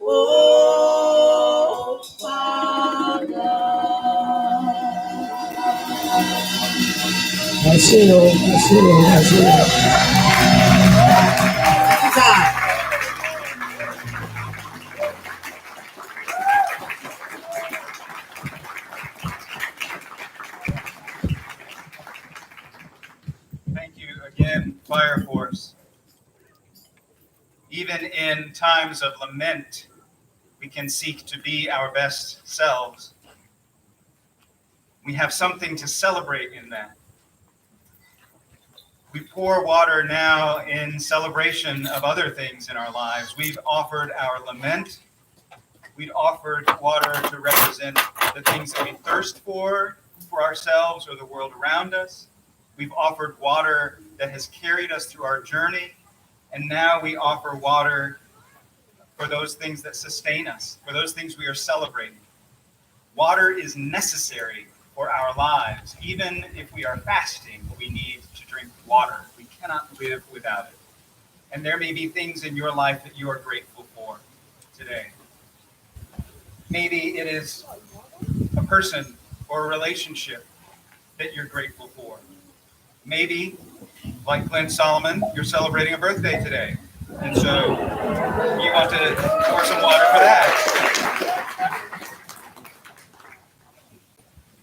Oh, Father. that's it, that's it, that's it. Thank you again, Fire Force. Even in times of lament, we can seek to be our best selves. We have something to celebrate in that. We pour water now in celebration of other things in our lives. We've offered our lament. We've offered water to represent the things that we thirst for ourselves or the world around us. We've offered water that has carried us through our journey. And now we offer water for those things that sustain us, for those things we are celebrating. Water is necessary for our lives. Even if we are fasting, we need to drink water. We cannot live without it. And there may be things in your life that you are grateful for today. Maybe it is a person or a relationship that you're grateful for. Maybe, like Glenn Solomon, you're celebrating a birthday today. And so you want to pour some water for that.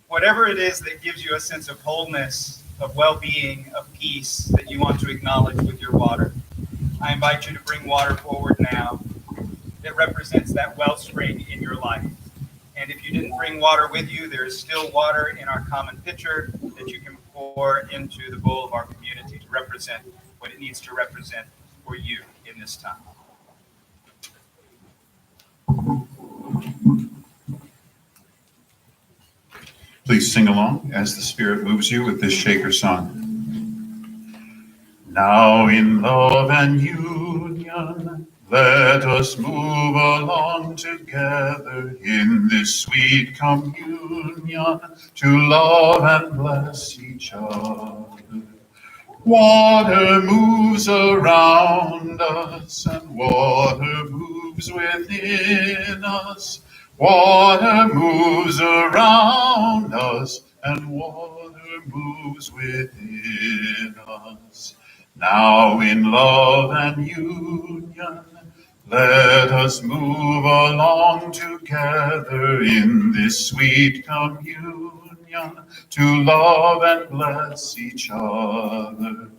Whatever it is that gives you a sense of wholeness, of well-being, of peace that you want to acknowledge with your water, I invite you to bring water forward now that represents that wellspring in your life. And if you didn't bring water with you, there is still water in our common pitcher that you can pour into the bowl of our community to represent what it needs to represent for you in this time. Please sing along as the Spirit moves you with this Shaker song. Now in love and union, let us move along together in this sweet communion to love and bless each other. Water moves around us and water moves within us. Water moves around us and water moves within us. Now in love and union, let us move along together in this sweet communion to love and bless each other.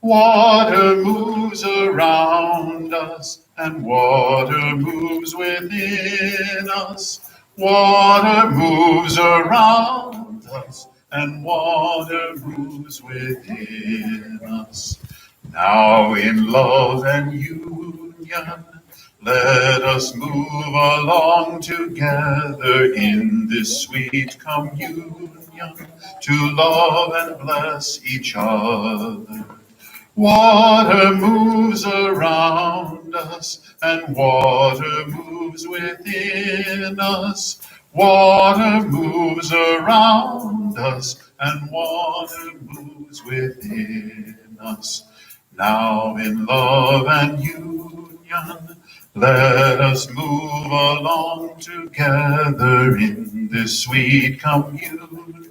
Water moves around us, and water moves within us. Water moves around us, and water moves within us. Now in love and union, let us move along together in this sweet communion to love and bless each other. Water moves around us, and water moves within us. Water moves around us, and water moves within us. Now in love and union, let us move along together in this sweet communion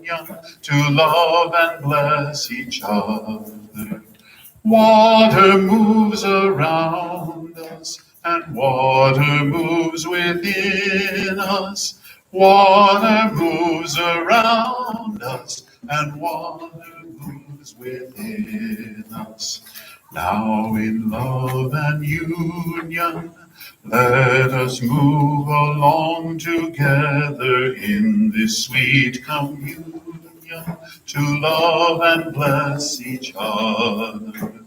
to love and bless each other. Water moves around us, and water moves within us. Water moves around us, and water moves within us. Now in love and union, let us move along together in this sweet communion to love and bless each other.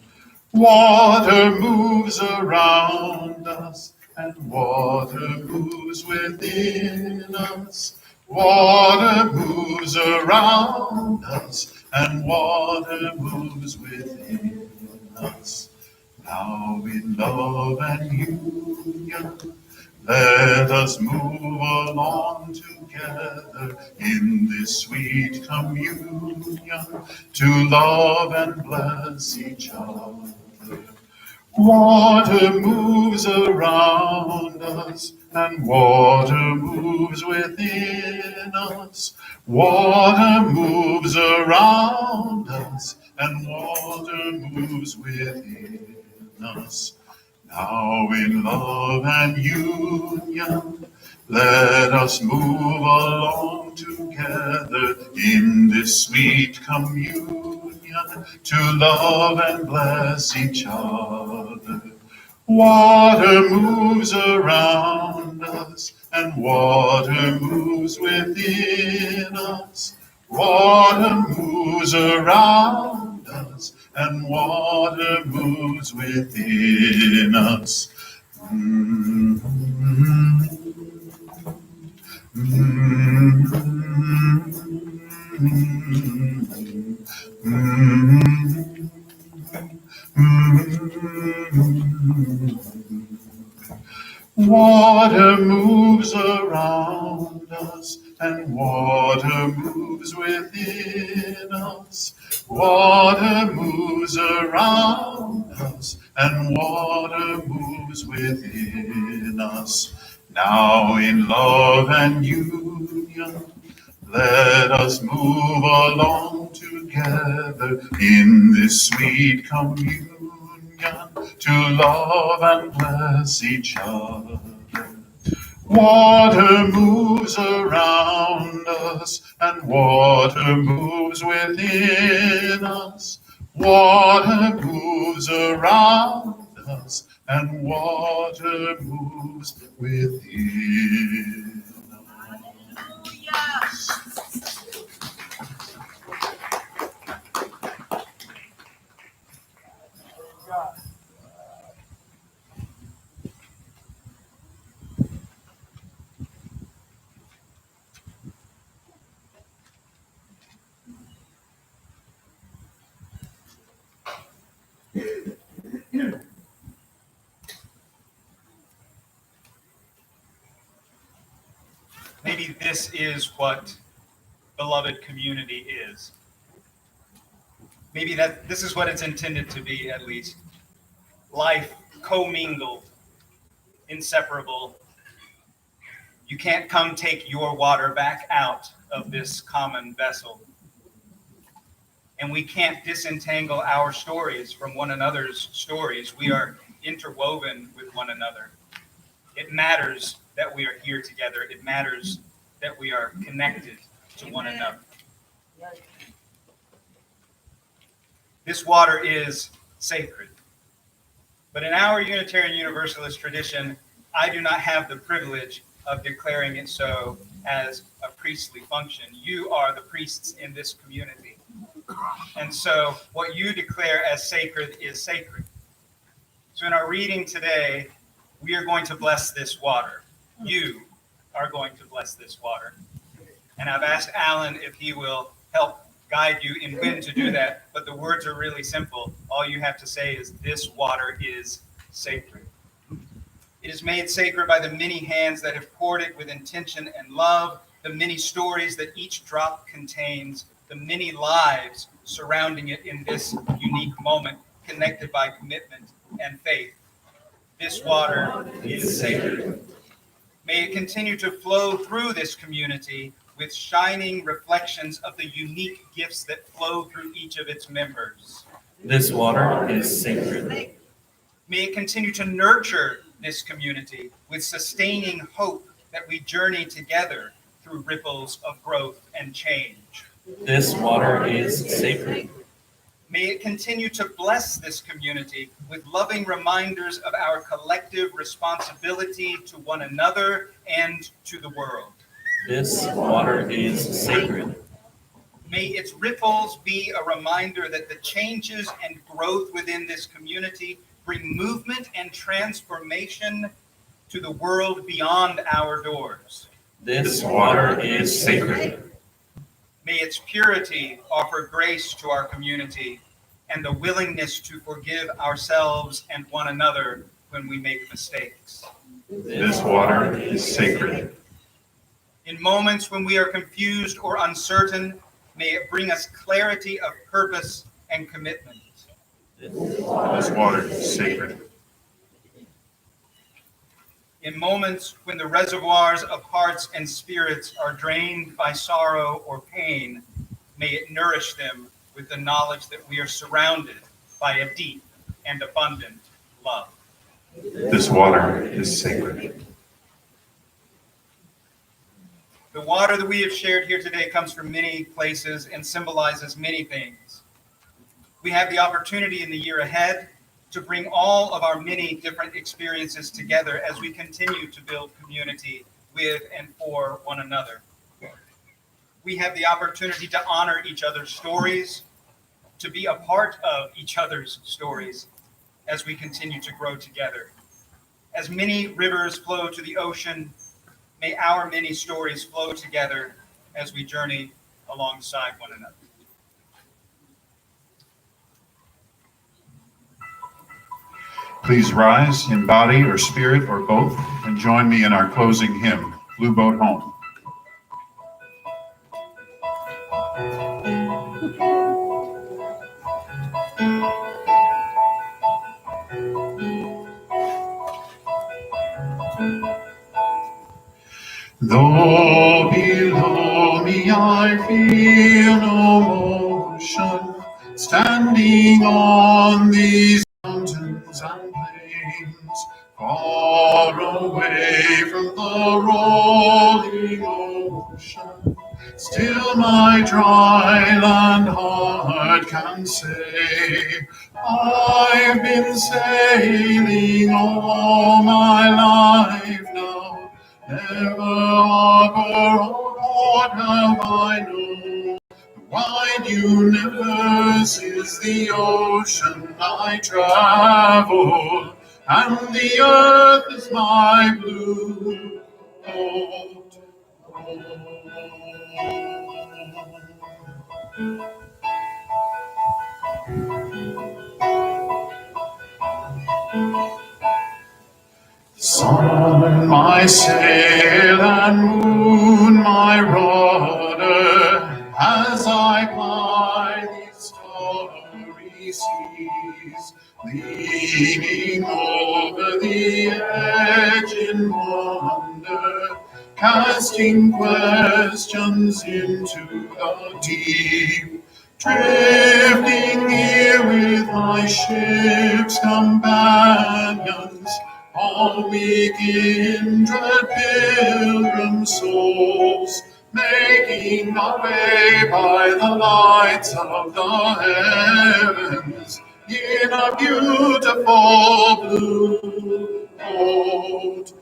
Water moves around us, and water moves within us. Water moves around us, and water moves within us. Now in love and union, let us move along together in this sweet communion to love and bless each other. Water moves around us, and water moves within us. Water moves around us, and water moves within us. Now in love and union, let us move along together in this sweet communion to love and bless each other. Water moves around us, and water moves within us. Water moves around us, and water moves within us. Water moves around us, and water moves within us. Water moves around us, and water moves within us. Now in love and union, let us move along together in this sweet communion to love and bless each other. Water moves around us, and water moves within us. Water moves around us, and water moves within us. Maybe this is what beloved community is. Maybe that this is what it's intended to be, at least. Life commingled, inseparable. You can't come take your water back out of this common vessel. And we can't disentangle our stories from one another's stories. We are interwoven with one another. It matters that we are here together. It matters that we are connected to one another. This water is sacred. But in our Unitarian Universalist tradition, I do not have the privilege of declaring it so as a priestly function. You are the priests in this community. And so what you declare as sacred is sacred. So in our reading today, we are going to bless this water. You are going to bless this water. And I've asked Alan if he will help guide you in when to do that, but the words are really simple. All you have to say is, this water is sacred. It is made sacred by the many hands that have poured it with intention and love, the many stories that each drop contains, the many lives surrounding it in this unique moment, connected by commitment and faith. This water is sacred. May it continue to flow through this community with shining reflections of the unique gifts that flow through each of its members. This water is sacred. May it continue to nurture this community with sustaining hope that we journey together through ripples of growth and change. This water is sacred. May it continue to bless this community with loving reminders of our collective responsibility to one another and to the world. This water is sacred. May its ripples be a reminder that the changes and growth within this community bring movement and transformation to the world beyond our doors. This water is sacred. May its purity offer grace to our community and the willingness to forgive ourselves and one another when we make mistakes. This water is sacred. In moments when we are confused or uncertain, may it bring us clarity of purpose and commitment. This water is sacred. In moments when the reservoirs of hearts and spirits are drained by sorrow or pain, may it nourish them with the knowledge that we are surrounded by a deep and abundant love. This water is sacred. The water that we have shared here today comes from many places and symbolizes many things. We have the opportunity in the year ahead to bring all of our many different experiences together as we continue to build community with and for one another. We have the opportunity to honor each other's stories, to be a part of each other's stories as we continue to grow together. As many rivers flow to the ocean, may our many stories flow together as we journey alongside one another. Please rise in body or spirit or both and join me in our closing hymn, Blue Boat Home. Though below me I feel no motion, standing on these mountains and plains, far away from the rolling ocean, still my dry land heart can say, I've been sailing all my life now, never harbor or port have I known. The wide universe is the ocean I travel, and the earth is my blue boat home. Sun, my sail, and moon, my rudder, as I ply these starry seas, leaning over the edge in wonder, casting questions into the deep. Drifting here with my ship's companions, all weak kindred pilgrim souls, making our way by the lights of the heavens in a beautiful blue boat.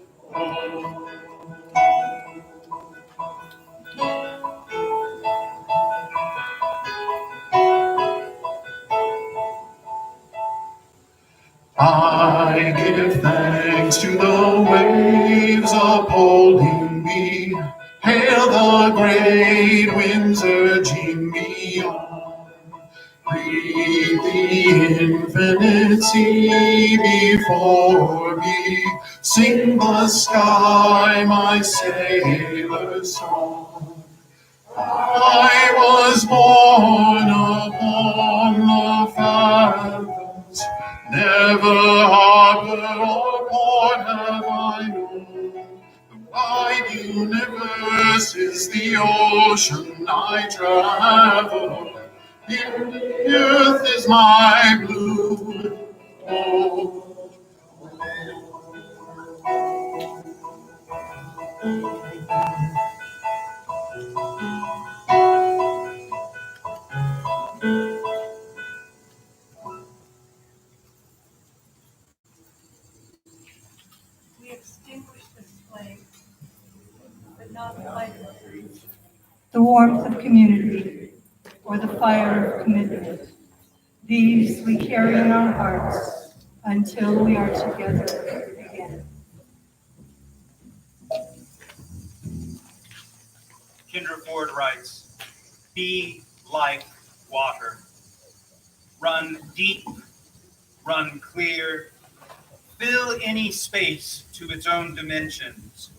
I give thanks to the waves upholding me. Hail the great winds urging me on. Read the infinite sea before me. Sing the sky my sailor's song. I was born upon the fathoms, never harbor or port have I known. The wide universe is the ocean I travel. In the earth is my blue home. We extinguish this flame, but not the light of the warmth of community, or the fire of commitment. These we carry in our hearts until we are together again. Kendra Ford writes, be like water. Run deep, run clear, fill any space to its own dimensions.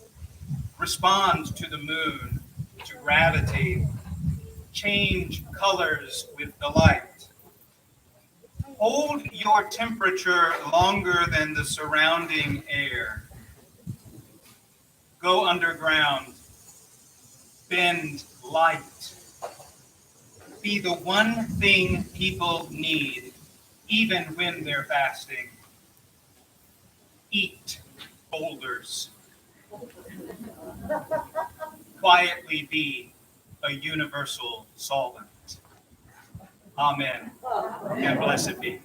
Respond to the moon, to gravity. Change colors with the light. Hold your temperature longer than the surrounding air. Go underground. Bend light. Be the one thing people need, even when they're fasting. Eat boulders. Quietly be a universal solvent. Amen. And blessed be.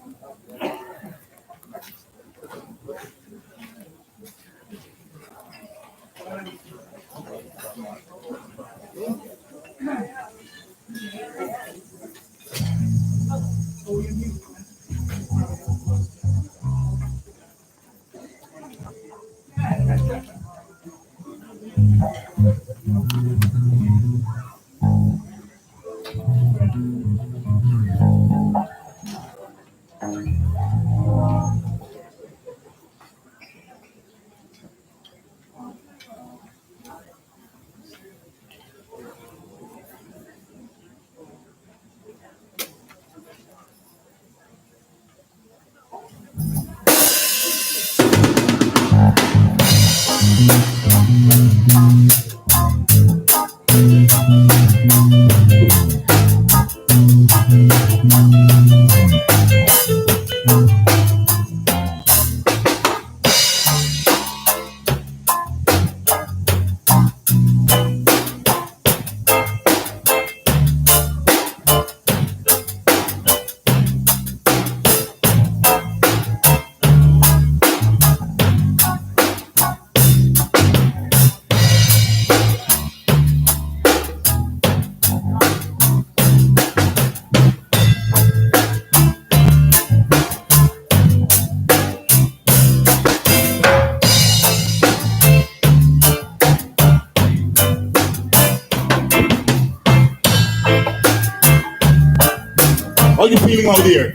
How you feeling out there?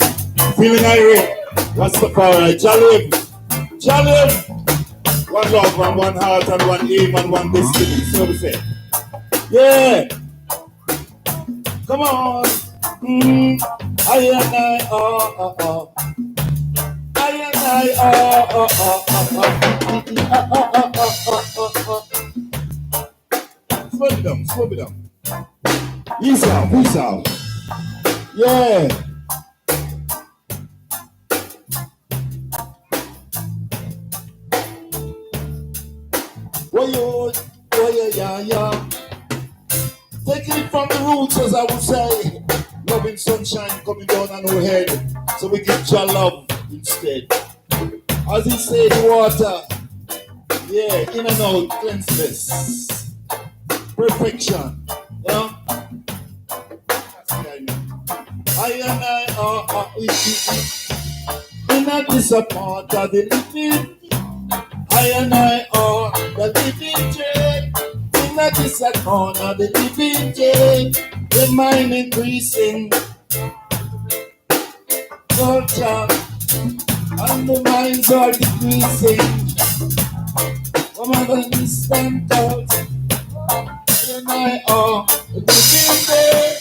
Feeling irate? Rastafari, Jalib, Jalib. One love and one heart and one aim and one destiny. So we say, yeah. Come on. I and I, I and I, Slow it down. Ease out. Yeah. Oh, yeah. taking it from the roots, as I would say. Loving sunshine coming down on our head. So we give your love instead. As he said, water. Yeah, in and out, cleanliness. Perfection. Yeah? I and I in a disappoint of the living. I and I are the living dream. In a disappoint of the living dream. The mind increasing. Culture. And the minds are decreasing. Come on, then stand out. And I are the living day.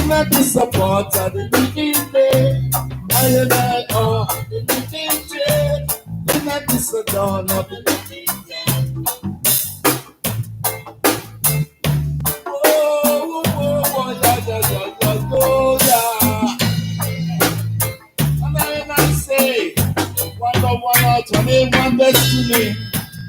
In a disappoint of the living day. I and I are the living day. In a disappoint of the living day. Oh, oh, oh, yeah. And I say, one love, one heart, one destiny.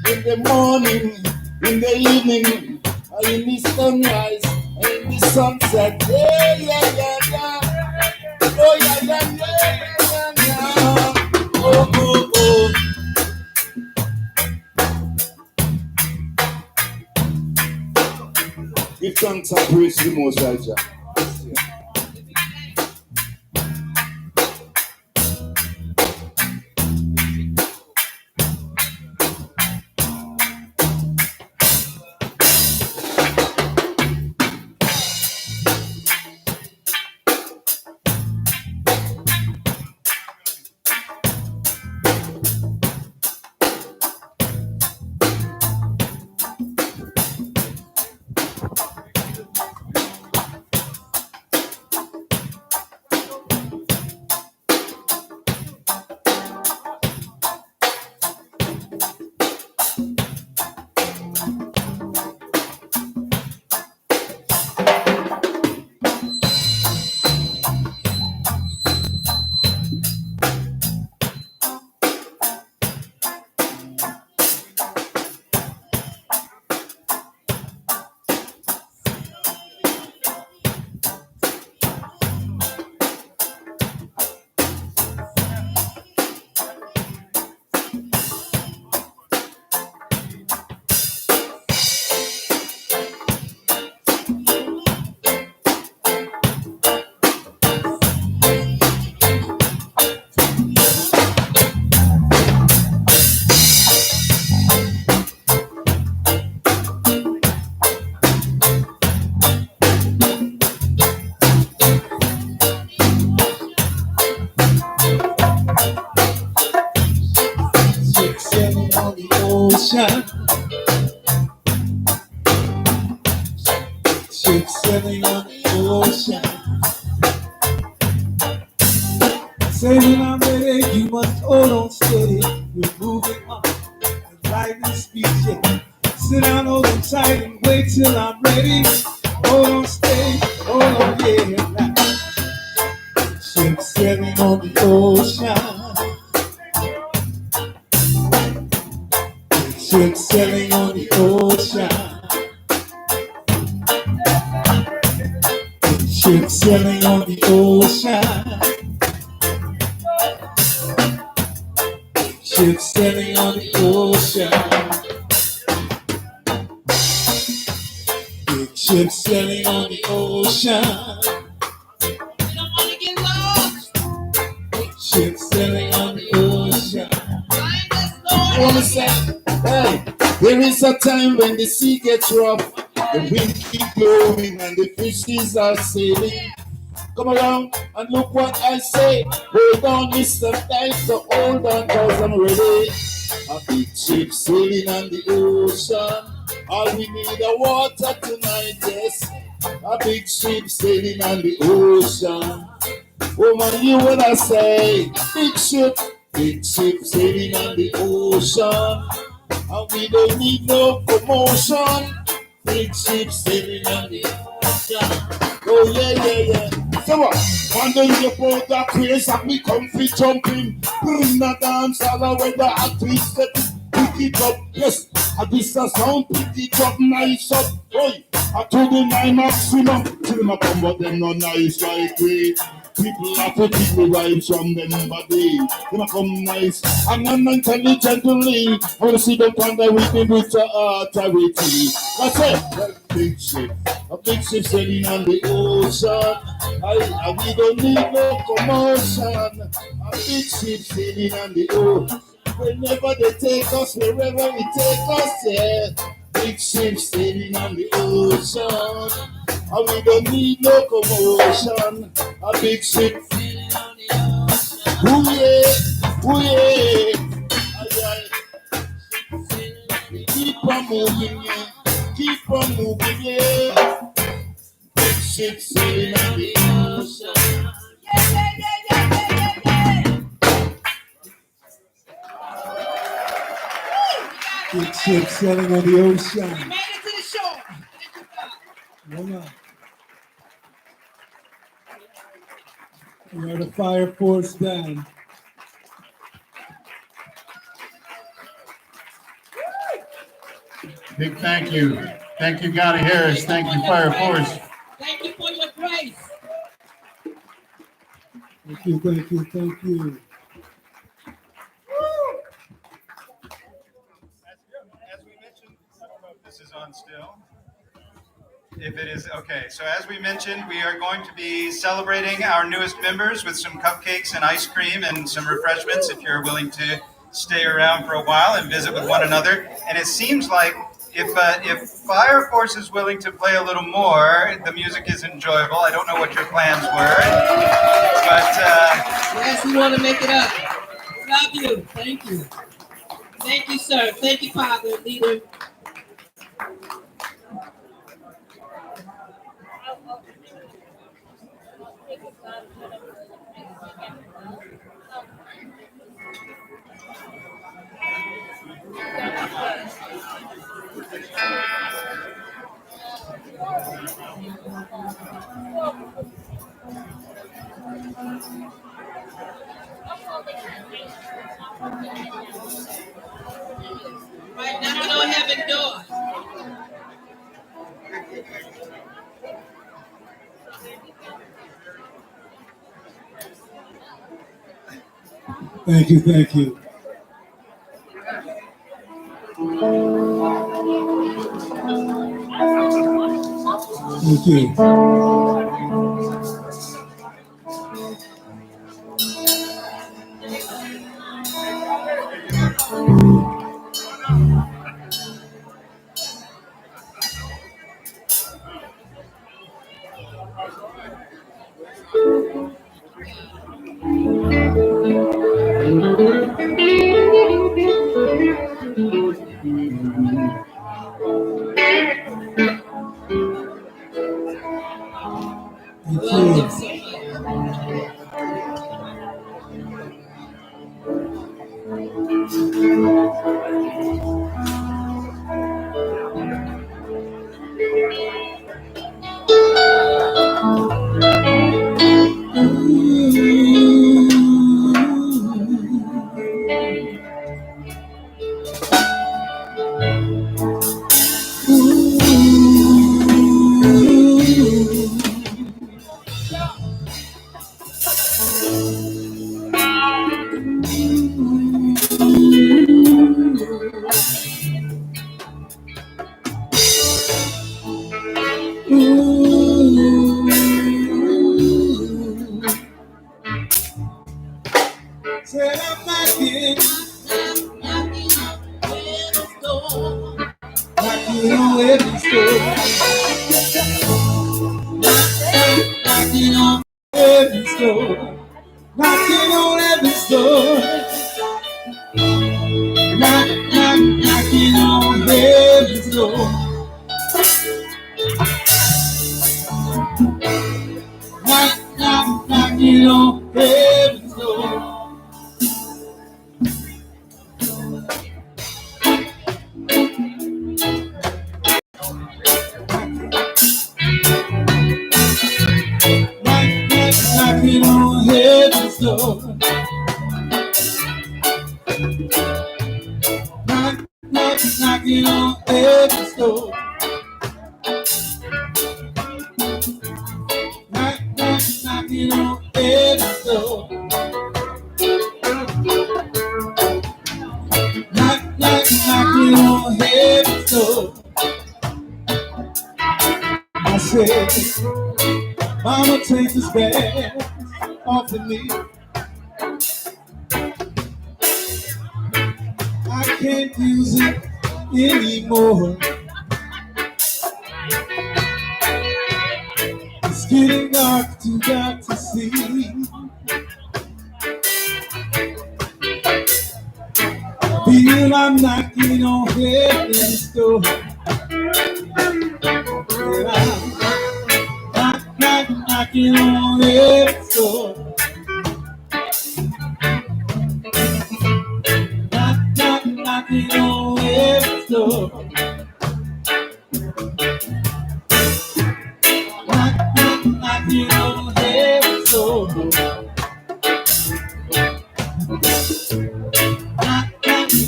In the morning, in the evening, in the sunrise, in the sunset. Yeah, yeah, yeah, yeah. Oh, yeah, yeah, yeah, yeah, yeah. Oh, oh, oh. Give thanks and praise to the Most High Jah. Sailing on the ocean. Ship sailing on the ocean. Sailing on ready, you must hold on steady. We're moving on and lightning speed. Yeah. Sit down, hold on tight and wait till I'm ready. Hold on steady, hold on, yeah. Ship sailing on the ocean. Ship sailing on the ocean. Ship sailing on the ocean. Ship sailing on the ocean. Big ship sailing on the ocean. You don't want to get lost. Big ship sailing on the ocean. Find us, I Lord. wanna say, hey, there is a time when the sea gets rough, the wind keeps blowing, and the fishes are sailing. Come around and look what I say. Hold on, Mr. Tight, so hold on, cause I'm ready. A big ship sailing on the ocean. All we need are water tonight, yes. A big ship sailing on the ocean. Woman, you what I say? Big ship sailing on the ocean. And we don't need no commotion. Big ship sailing on the ocean. Oh yeah, yeah, yeah. So what? Wondering about the craze of me comfy jumping. Bring the dance all the way the actress stepping. pick it up, yes. This a sound, pick it up, nice up, boy. I to the nine maximum, till my come, but them no nice like we. People have to keep the vibes from them body. When I come nice, and I'm intelligently. I wanna see them on the rhythm with the authority. That's it, a big ship sailing on the ocean. We don't need no commotion. A big ship sailing on the ocean. Whenever they take us, wherever we take us, yeah. Big ship sailing on the ocean. And we don't need no commotion. A big ship sailing on the ocean. Ooh yeah, ooh yeah. Aye, aye. Keep on moving, yeah. Keep on moving, yeah. Big ship sailing on the ocean. Yeah, yeah, yeah, yeah, yeah, yeah, yeah. Big ship sailing on the ocean. We made it to the shore. Hold on. We are the Fire Force Band. Big thank you. Thank you, Gotti Harris. Thank you, Fire Force. Thank you for your grace. Thank you, thank you, thank you. As we mentioned, I don't know if this is on still. If it is, okay. So as we mentioned, we are going to be celebrating our newest members with some cupcakes and ice cream and some refreshments if you're willing to stay around for a while and visit with one another. And it seems like if Fire Force is willing to play a little more, the music is enjoyable. I don't know what your plans were, but yes, we want to make it up. Love you. Thank you. Thank you, sir. Thank you, Father, leader. Right, knocking on heaven door. Thank you, thank you. Thank you. Said I'm knocking on heaven's door. Knocking on heaven's door. Knocking on heaven's door. Knocking on heaven's door. Knocking on heaven's door. Knocking on heaven's door. Knocking on heaven's door. knocking on heaven's door. Knock, knock, knocking on heaven's door. Knock, knock, knocking on heaven's door. I said, Mama, take this bag off of me. I can't use it anymore. It's getting dark, too dark to see. Feel I'm knocking on heaven's door. Yeah, I'm knocking on heaven's door. Knocking on heaven's door. Knocking on heaven's door.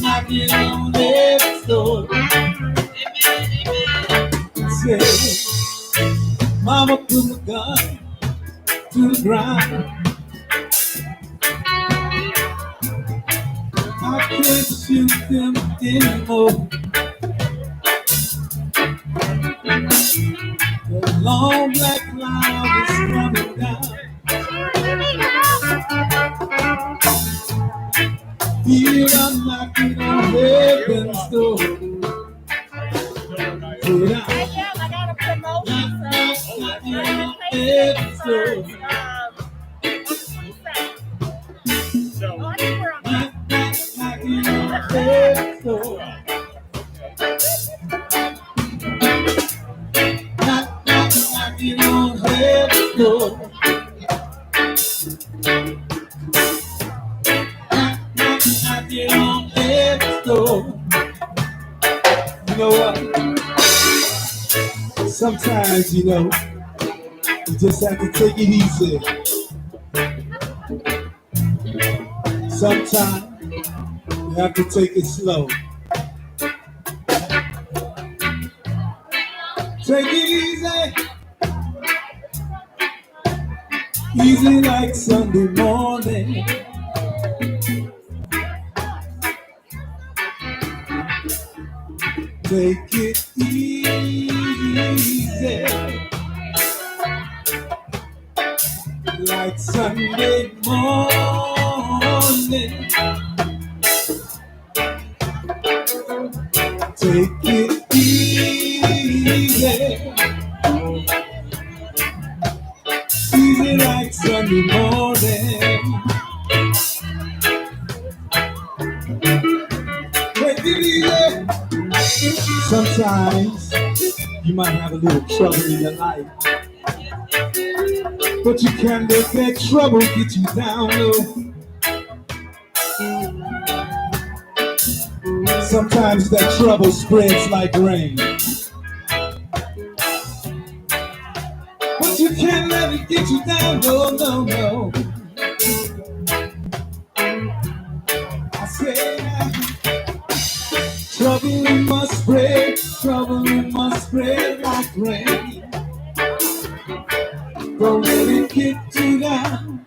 Knocking on heaven's door. Say, Mama put my gun to the ground. I can't shoot them anymore. The long black cloud is coming down. Here I'm knocking on heaven's door. Put out. I got a promotion. Knocking on heaven's door. Knocking on heaven's door. Knocking on heaven's door. Knocking on heaven's door. You know what? Sometimes, you just have to take it easy. Sometimes you have to take it slow. Take it easy. Easy like Sunday morning. Take it easy. Like Sunday morning. Take it easy. Easy like Sunday morning. Take it easy. Sometimes you might have a little trouble in your life, but you can't let that trouble get you down low. Sometimes that trouble spreads like rain, but you can't let it get you down, no, no, no. I say trouble must spread like rain. Don't let it get you down.